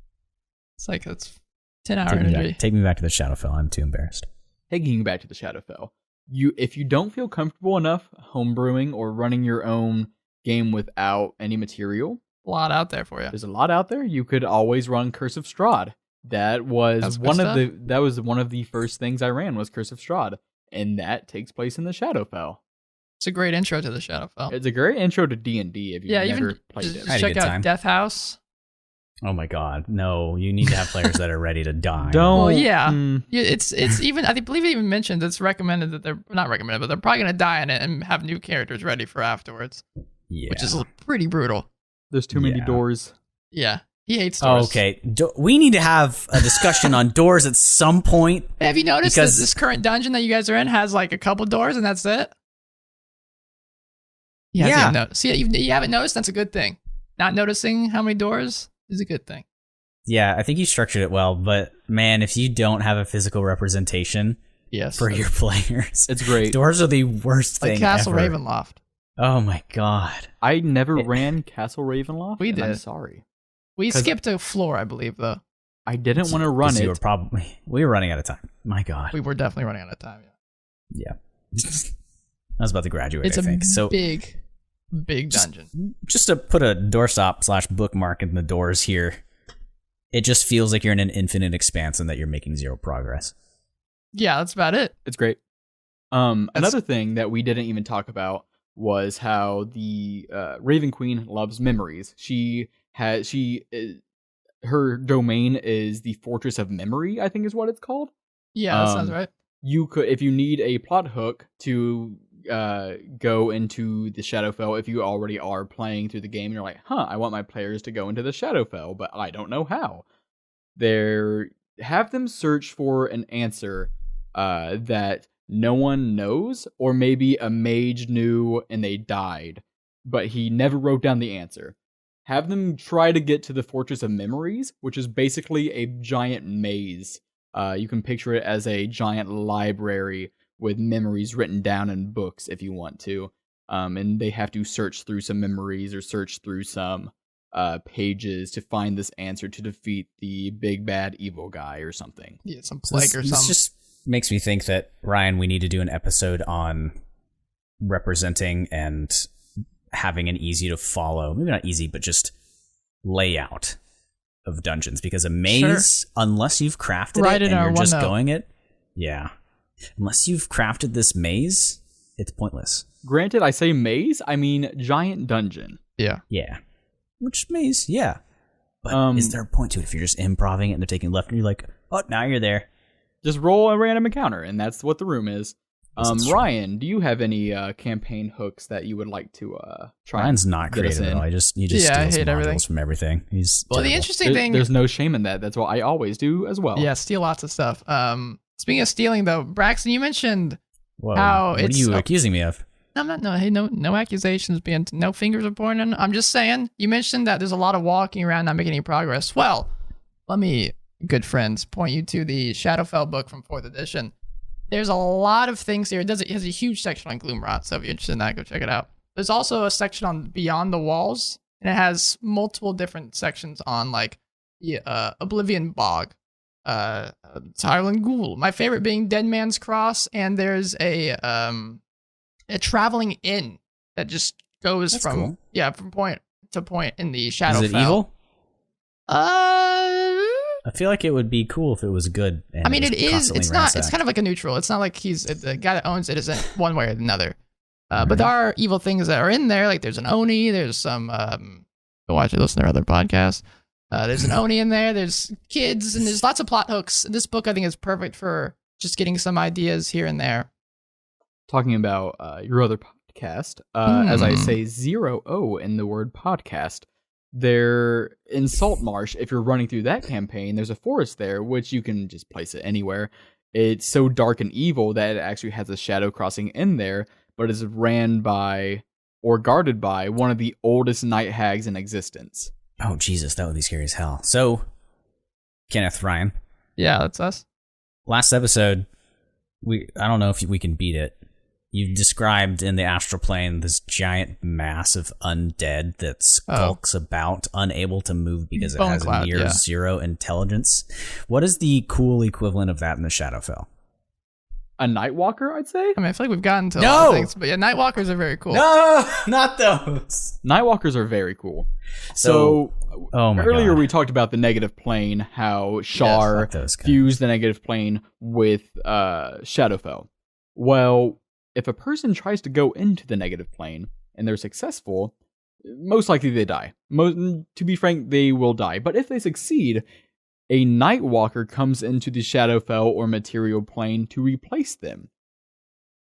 It's like it's 10-hour energy. Take me back to the Shadowfell. I'm too embarrassed. Taking you back to the Shadowfell. If you don't feel comfortable enough homebrewing or running your own game without any material, A lot out there for you. there's a lot out there. You could always run Curse of Strahd. That was That's one good of one of the first things I ran was Curse of Strahd, and that takes place in the Shadowfell. It's a great intro to the Shadowfell. It's a great intro to D&D if you've Yeah, never even played just it. I had a check good out time. Death House. Oh my god, no! You need to have players that are ready to die. Don't. Well, yeah. mm, Yeah, it's even I believe it even mentioned it's recommended that they're not recommended, but they're probably gonna die in it and have new characters ready for afterwards, Yeah. which is pretty brutal. there's too many Yeah. doors. Yeah, he hates doors. Okay, we need to have a discussion on doors at some point. Have you noticed Because- that this current dungeon that you guys are in has like a couple doors and that's it? Yeah. See, you haven't noticed. That's a good thing. Not noticing how many doors is a good thing. Yeah, I think you structured it well, but man, if you don't have a physical representation for your players, it's great. Doors are the worst like thing Castle ever. Ravenloft. Oh my god. I never ran Castle Ravenloft. We did. I'm sorry. We skipped a floor, I believe, though. I didn't want to run it. We were running out of time. My god. We were definitely running out of time. Yeah. I was about to graduate, It's I think. a big dungeon. Just to put a doorstop / bookmark in the doors here, it just feels like you're in an infinite expanse and that you're making zero progress. Yeah, that's about it. It's great. Another thing that we didn't even talk about was how the Raven Queen loves memories. Her domain is the Fortress of Memory, I think is what it's called. Yeah, that sounds right. You could, if you need a plot hook to go into the Shadowfell, if you already are playing through the game and you're like, I want my players to go into the Shadowfell, but I don't know how. Have them search for an answer that no one knows, or maybe a mage knew and they died, but he never wrote down the answer. Have them try to get to the Fortress of Memories, which is basically a giant maze. You can picture it as a giant library with memories written down in books if you want to. And they have to search through some memories or search through some pages to find this answer to defeat the big bad evil guy or something. Yeah, some plague or something. This just makes me think that, Ryan, we need to do an episode on representing and having an easy to follow, maybe not easy, but just layout of dungeons, because a maze, unless you've crafted it and you're just going it, unless you've crafted this maze, it's pointless. Granted, I say maze, I mean giant dungeon. Yeah. Which maze? Yeah. But is there a point to it if you're just improvising it and they're taking left and you're like, oh, now you're there? Just roll a random encounter, and that's what the room is. Ryan, do you have any campaign hooks that you would like to try? Ryan's not creative at all. He just steals modules from everything. He's terrible. The interesting thing... There's no shame in that. That's what I always do as well. Yeah, steal lots of stuff. Speaking of stealing, though, Braxton, you mentioned how what are you accusing me of? I'm not. No accusations no fingers are pointing. I'm just saying. You mentioned that there's a lot of walking around, not making any progress. Well, let me, good friends, point you to the Shadowfell book from 4th edition. There's a lot of things here. It has a huge section on Gloomrot, so if you're interested in that, go check it out. There's also a section on Beyond the Walls, and it has multiple different sections on Oblivion Bog, Tyrlin Ghoul. My favorite being Dead Man's Cross, and there's a traveling inn that just goes from point to point in the Shadowfell. Is it evil? I feel like it would be cool if it was good. And it is. It's not. It's kind of like a neutral. It's not like the guy that owns it isn't one way or another. But there are evil things that are in there. Like there's an Oni. There's some. Go watch it. Listen to their other podcasts. There's an Oni in there. There's kids, and there's lots of plot hooks. This book, I think, is perfect for just getting some ideas here and there. Talking about your other podcast, as I say 0 O in the word podcast. There in Saltmarsh, if you're running through that campaign, there's a forest there, which you can just place it anywhere. It's so dark and evil that it actually has a shadow crossing in there, but is ran by or guarded by one of the oldest night hags in existence. Oh, Jesus, that would be scary as hell. So, Kenneth, Ryan. Yeah, that's us. Last episode, I don't know if we can beat it. You described in the astral plane this giant mass of undead that skulks about, unable to move because it has near zero intelligence. What is the cool equivalent of that in the Shadowfell? A Nightwalker, I'd say? I feel like we've gotten to a lot of things, but Nightwalkers are very cool. No, not those. Nightwalkers are very cool. So earlier God. we talked about the negative plane, how Shar fused the negative plane with Shadowfell. Well, if a person tries to go into the negative plane and they're successful, most likely they die. To be frank, they will die. But if they succeed, a Nightwalker comes into the Shadowfell or material plane to replace them.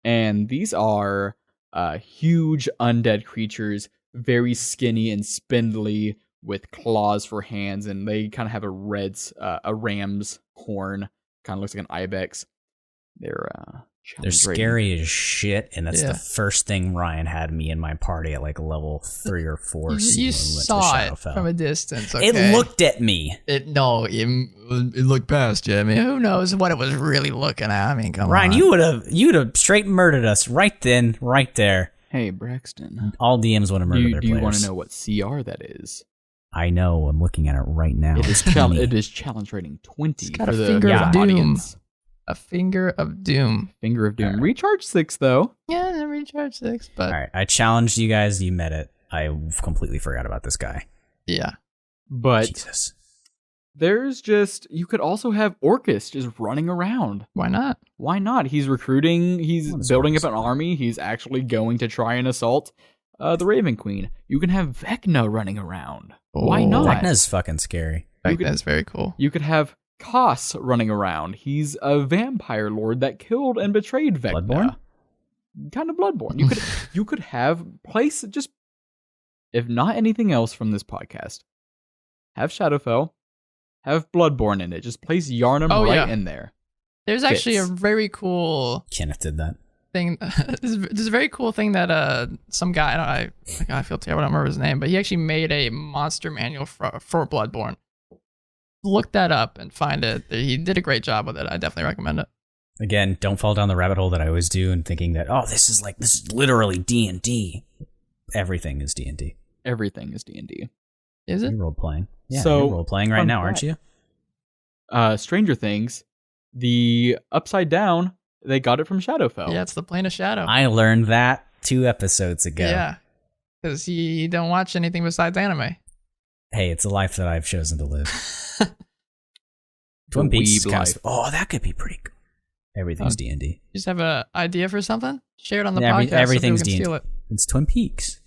And these are huge undead creatures, very skinny and spindly, with claws for hands, and they kind of have a ram's horn. Kind of looks like an ibex. They're They're scary as shit, and that's the first thing Ryan had me in my party at like level 3 or 4. You saw it from a distance. Okay? It looked at me. It looked past you. I mean, who knows what it was really looking at? I mean, come Ryan, on. you'd have straight murdered us right then, right there. Hey, Braxton. All DMs want to murder their players. Do you want to know what CR that is? I know. I'm looking at it right now. It is challenge rating 20 got for a the finger of doom. audience. A finger of doom. Finger of doom. Right. Recharge 6 though. Yeah, recharge 6. But all right, I challenged you guys. You met it. I completely forgot about this guy. yeah, But Jesus. there's just, you could also have Orcus just running around. why not? Why not? He's recruiting, he's What is building Orcus? up an army, he's actually going to try and assault the Raven Queen. You can have Vecna running around. Why Oh. not? Vecna's fucking scary. That's very cool. You could have Kos running around. He's a vampire lord that killed and betrayed Vecna. Bloodborne? Kind of Bloodborne. You could have place just, if not anything else from this podcast, have Shadowfell, have Bloodborne in it. Just place Yharnam in there. There's actually a Fits. very cool Kenneth did that. thing. There's a very cool thing that some guy, I feel terrible, I don't remember his name, but he actually made a monster manual for Bloodborne. Look that up and find it. He did a great job with it. I definitely recommend it. Again, don't fall down the rabbit hole that I always do and thinking that, this is literally D&D. Everything is D&D. Everything is D&D. Is it? You're role-playing. Yeah, So, you're role-playing right fun now, fact. aren't you? Stranger Things, the Upside Down, they got it from Shadowfell. Yeah, it's the plane of shadow. I learned that 2 episodes ago. Yeah, because you don't watch anything besides anime. Hey, it's a life that I've chosen to live. Twin The Peaks is weeb kinda life. oh, that could be pretty good. Everything's D&D. You just have an idea for something? Share it on the Yeah, podcast everything's so people can D&D. steal it. It's Twin Peaks.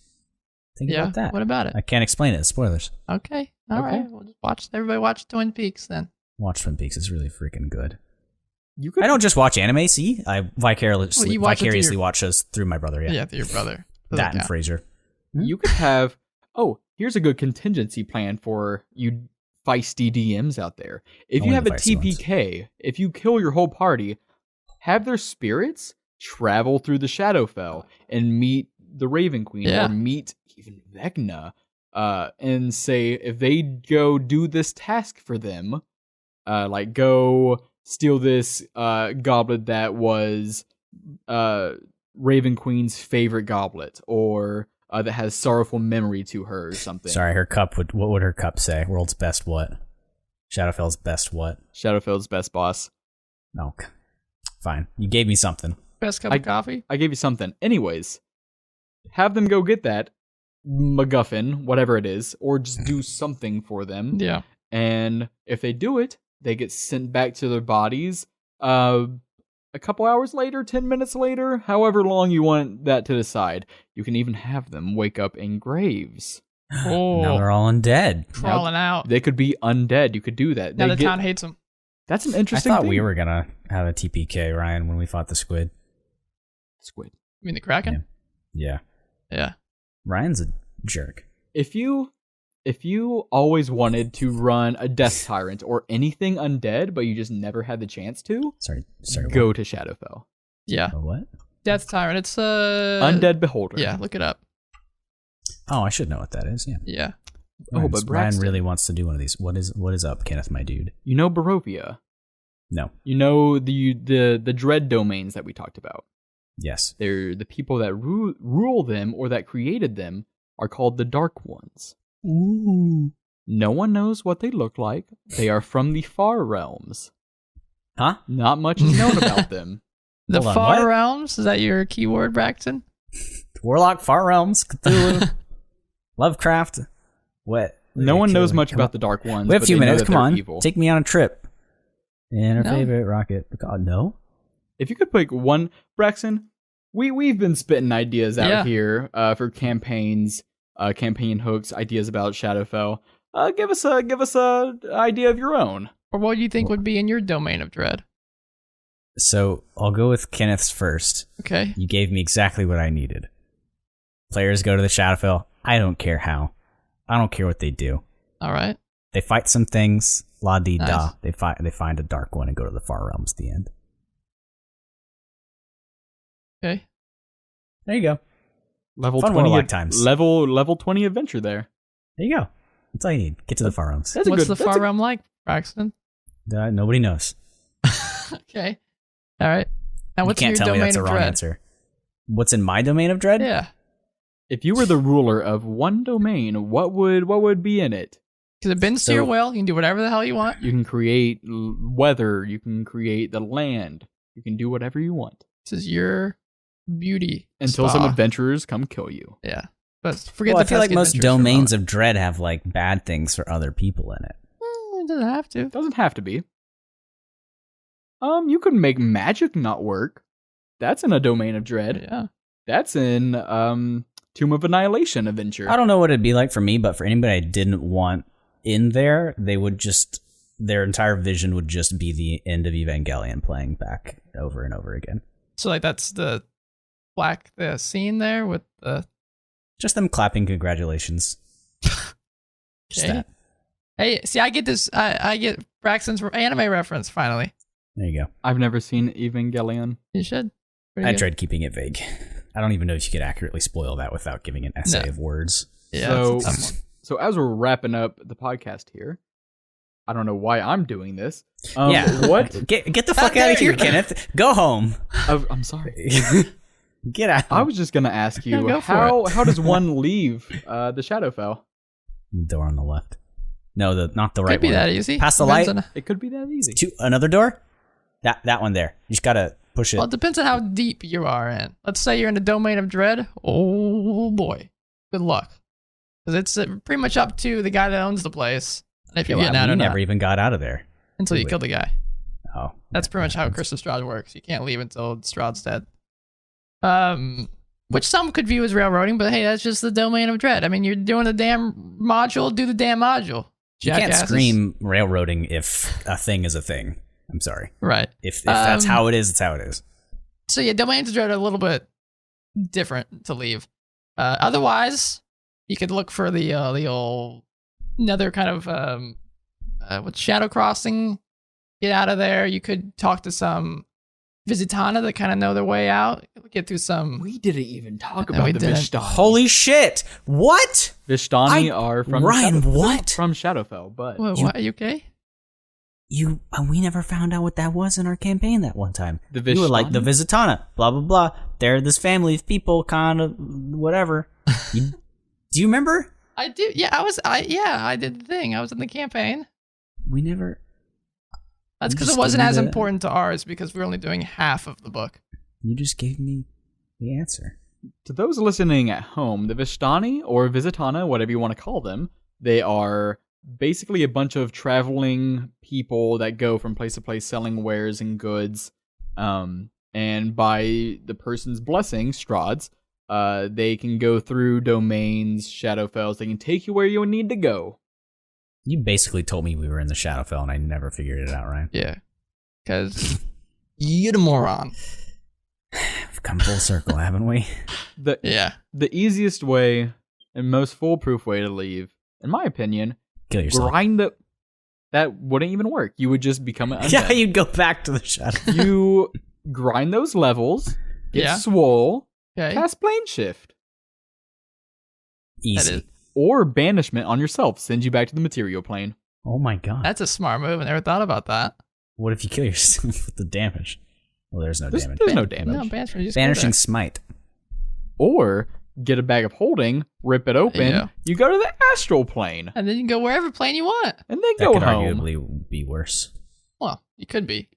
Think Yeah, about that. what about it? I can't explain it. Spoilers. Okay, all Okay. right. We'll just everybody watch Twin Peaks then. Watch Twin Peaks. It's really freaking good. You could I don't just watch anime, see? I vicariously, Well, you watch it through vicariously your- watch shows through my brother, yeah. Yeah, through your brother. That and Frasier. You could have, here's a good contingency plan for you feisty DMs out there. If you Only have the a feisty ones. TPK, if you kill your whole party, have their spirits travel through the Shadowfell and meet the Raven Queen Yeah. or meet even Vecna, and say if they go do this task for them, like go steal this goblet that was Raven Queen's favorite goblet, or that has sorrowful memory to her or something. Sorry, what would her cup say? World's best what? Shadowfell's best what? Shadowfell's best boss. No. Fine. You gave me something. Best cup of coffee? I gave you something. Anyways, have them go get that MacGuffin, whatever it is, or just do something for them. Yeah. And if they do it, they get sent back to their bodies a couple hours later, 10 minutes later, however long you want that to decide. You can even have them wake up in graves. Oh, Now they're all undead. crawling out. They could be undead. You could do that. Now They the town hates them. That's an I interesting thought thing. we were going to have a TPK, Ryan, when we fought the squid. Squid. You mean the Kraken? Yeah. Yeah. Ryan's a jerk. If you always wanted to run a Death Tyrant or anything undead, but you just never had the chance to, Sorry. go to Shadowfell. Yeah. What? Death Tyrant. It's Undead Beholder. Yeah, look it up. Oh, I should know what that is. Yeah. Yeah. Oh, but Ryan Braxton, really wants to do one of these. What is up, Kenneth, my dude? you know Barovia. No. You know the dread domains that we talked about. Yes. They're the people that rule them or that created them are called the Dark Ones. Ooh. No one knows what they look like. They are from the Far Realms. Huh? Not much is known about them. The Hold on, Far what? Realms? Is that your keyword, Braxton? Warlock, Far Realms, Cthulhu, Lovecraft. What? No one knows Killing- much come about on. the Dark Ones. We have a but few they know minutes. that Come they're on. evil. Take me on a trip. And our No. favorite rocket. God, no. If you could pick one, Braxton, we've been spitting ideas out Yeah. here for campaigns, campaign hooks, ideas about Shadowfell. Give us a idea of your own. Or what do you think would be in your domain of dread? So I'll go with Kenneth's first. Okay. You gave me exactly what I needed. Players go to the Shadowfell. I don't care how. I don't care what they do. All right. They fight some things. La di da. Nice. They find a dark one and go to the Far Realms at the end. Okay. There you go. Level Fun 20 warlock times. Level 20 adventure there. There you go. That's all you need. Get to the far realms. What's the far realm like, Braxton? Nobody knows. Okay. All right. Now, what's you can't your tell me domain that's a of wrong dread? answer. What's in my domain of dread? Yeah. If you were the ruler of one domain, what would be in it? Because it bends to your will. You can do whatever the hell you want. You can create weather. You can create the land. You can do whatever you want. This is your beauty Until spa. some adventurers come kill you. Yeah. But forget Well, I the feel like pesky most adventurers for a domains moment. of dread have like bad things for other people in it. It doesn't have to. Doesn't have to be. You could make magic not work. That's in a domain of dread. Yeah. That's in Tomb of Annihilation adventure. I don't know what it'd be like for me, but for anybody I didn't want in there, they would just, their entire vision would just be the end of Evangelion playing back over and over again. So like that's the scene there with the. Just them clapping congratulations. Just Okay. that. Hey, see, I get this. I get Braxton's anime reference finally. There you go. I've never seen Evangelion. You should. Pretty I good. tried keeping it vague. I don't even know if you could accurately spoil that without giving an essay No. of words. Yeah. So- It's a tough one. So as we're wrapping up the podcast here, I don't know why I'm doing this. Yeah. What? Get the How fuck out dare of here, you. Kenneth. Go home. I'm sorry. Get out. I was just gonna ask you Yeah, go for how does one leave the Shadowfell? Door on the left. No, not the right Could be one. that easy. Past the Depends light? on- It could be that easy. Another door? That one there. You just gotta push it. well, it depends on how deep you are in. Let's say you're in the domain of dread. Oh boy, good luck. Because it's pretty much up to the guy that owns the place. And if you're getting out you or never not even got out of there. until you Wait. kill the guy. Oh. That's pretty much how Chris Strahd works. You can't leave until Strahd's dead. Which some could view as railroading, but hey, that's just the domain of dread. I mean, you're doing the damn module, do the damn module. You can't Jackasses. scream railroading if a thing is a thing. I'm sorry. Right. If that's how it is, it's how it is. So yeah, domains of dread are a little bit different to leave. Otherwise, you could look for the old another kind of with shadow crossing. Get out of there. You could talk to some Visitana that kind of know their way out. Get through some. We didn't even talk No, about we the didn't. Vishtani. Holy shit! What? Vishtani are from Ryan, Shadowfell, what? From Shadowfell, but What, are you okay? We never found out what that was in our campaign that one time. The You were like the Vishtani? Visitana, blah blah blah. They're this family of people, kind of whatever. Do you remember? I do. Yeah, I did the thing. I was in the campaign. We never. That's You because just it wasn't gave me as the- important to ours because we were only doing half of the book. You just gave me the answer. to those listening at home, the Vishtani or Visitana, whatever you want to call them, they are basically a bunch of traveling people that go from place to place selling wares and goods. And by the person's blessing, Strahd's, they can go through domains, Shadowfells. They can take you where you need to go. You basically told me we were in the Shadowfell, and I never figured it out, Ryan. Yeah, because you're the moron. We've come full circle, haven't we? Yeah. The easiest way and most foolproof way to leave, in my opinion, Kill yourself. grind the. That wouldn't even work. You would just become an undead. Yeah, you'd go back to the Shadow. You grind those levels, get Yeah. swole, Okay. cast plane shift, Easy. is- or banishment on yourself sends you back to the material plane. Oh my god. That's a smart move. I never thought about that. What if you kill yourself with the damage? Well, there's no There's, damage. there's no damage. No, banishment. You just go Banishing there. smite. Or get a bag of holding, rip it open, Yeah. you go to the astral plane, And then you can go wherever plane you want. and then That go could home. arguably be worse. Well, you could be.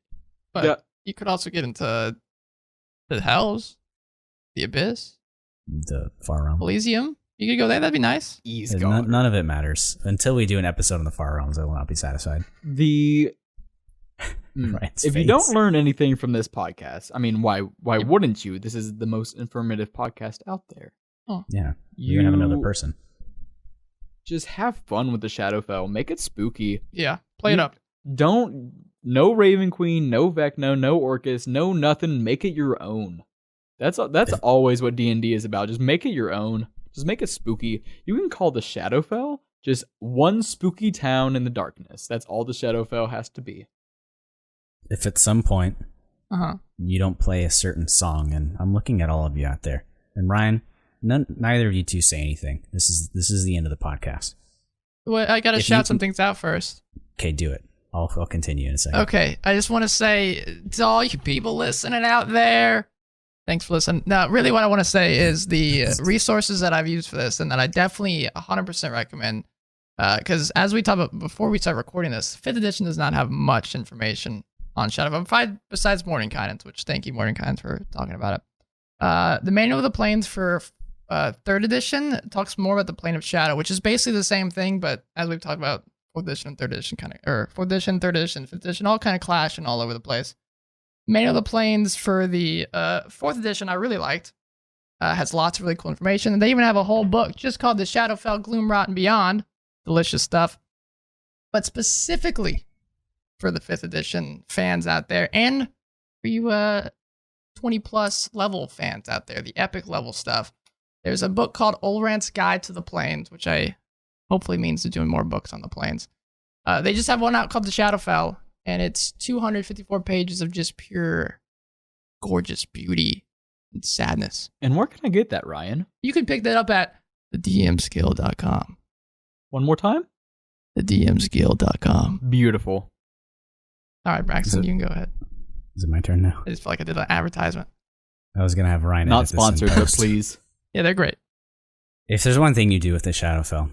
But Yeah. you could also get into the hells, the abyss, The far realm. Elysium. You could go there. That'd be nice. Ease None, none of it matters. Until we do an episode on the far realms, I will not be satisfied. The Ryan's if you face. don't learn anything from this podcast, I mean, why wouldn't you? This is the most informative podcast out there. Yeah. You're going to have another You person. Just have fun with the Shadowfell. Make it spooky. Yeah. Play it You- up. No Raven Queen, no Vecna, no Orcus, no nothing. Make it your own. That's always what D&D is about. Just make it your own. Just make it spooky. You can call the Shadowfell just one spooky town in the darkness. That's all the Shadowfell has to be. If at some point Uh huh. you don't play a certain song, and I'm looking at all of you out there. And Ryan, neither of you two say anything. This is the end of the podcast. Well, I gotta shout some things out first. Okay, do it. I'll continue in a second. Okay, I just want to say to all you people listening out there, thanks for listening. No, really what I want to say is the resources that I've used for this and that I definitely 100% recommend, because as we talked about before we start recording this, 5th edition does not have much information on Shadowfell, besides Mordenkainen's, which thank you, Mordenkainen, for talking about it. The Manual of the Planes for 3rd edition talks more about the Plane of Shadow, which is basically the same thing, but as we've talked about, 4th edition and 3rd edition or 4th edition, 3rd edition, 5th edition, all kind of clashing all over the place. Manual of the Planes for the 4th edition I really liked. Has lots of really cool information, and they even have a whole book just called the Shadowfell Gloomrot and Beyond. Delicious stuff. But specifically for the 5th edition fans out there, and for you 20 plus level fans out there, the epic level stuff, there's a book called Olrant's Guide to the Plains, which I hopefully means they're doing more books on the plains. They just have one out called the Shadowfell, and it's 254 pages of just pure gorgeous beauty and sadness. And where can I get that, Ryan? You can pick that up at thedmsguild.com. One more time? thedmsguild.com. Beautiful. All right, Braxton, you can go ahead. Is it my turn now? I just feel like I did an advertisement. I was going to have Ryan Not edit this in sponsored, but post. please. Yeah, they're great. If there's one thing you do with the Shadowfell,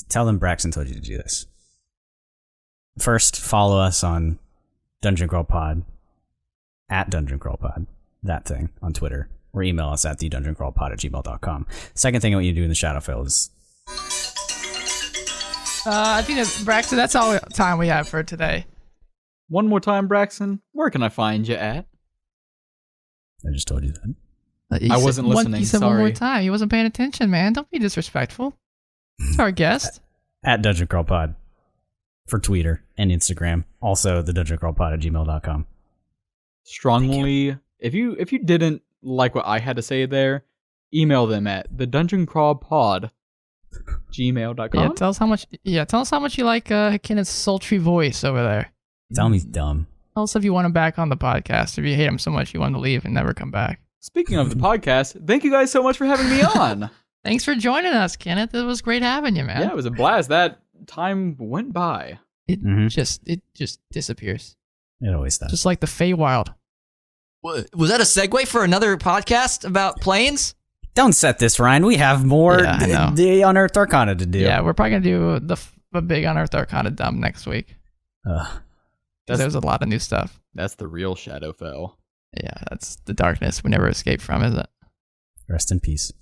tell them Braxton told you to do this. First, follow us on Dungeon Crawl Pod, at Dungeon Crawl Pod, that thing, on Twitter, or email us at thedungeoncrawlpod@gmail.com. Second thing I want you to do in the Shadowfell is... I think Braxton, that's all the time we have for today. One more time, Braxton. Where can I find you at? I just told you that. I wasn't listening, He said one sorry. more time. He wasn't paying attention, man. Don't be disrespectful. It's our guest. At Dungeon Crawl Pod for Twitter and Instagram. Also, the dungeoncrawlpod@gmail.com. Strongly, if you didn't like what I had to say there, email them at thedungeoncrawlpod@gmail.com. Yeah, tell us how much you like Kenneth's sultry voice over there. Tell him he's dumb. Tell us if you want him back on the podcast. If you hate him so much you want him to leave and never come back. Speaking of the podcast, thank you guys so much for having me on. Thanks for joining us, Kenneth. It was great having you, man. Yeah, it was a blast. That time went by. It just disappears. It always does. Just like the Feywild. Was that a segue for another podcast about planes? Don't set this, Ryan. We have more I know. the Unearthed Arcana to do. Yeah, we're probably gonna do the big Unearthed Arcana dump next week. There's a lot of new stuff. That's the real Shadowfell. Yeah, that's the darkness we never escape from, is it? Rest in peace.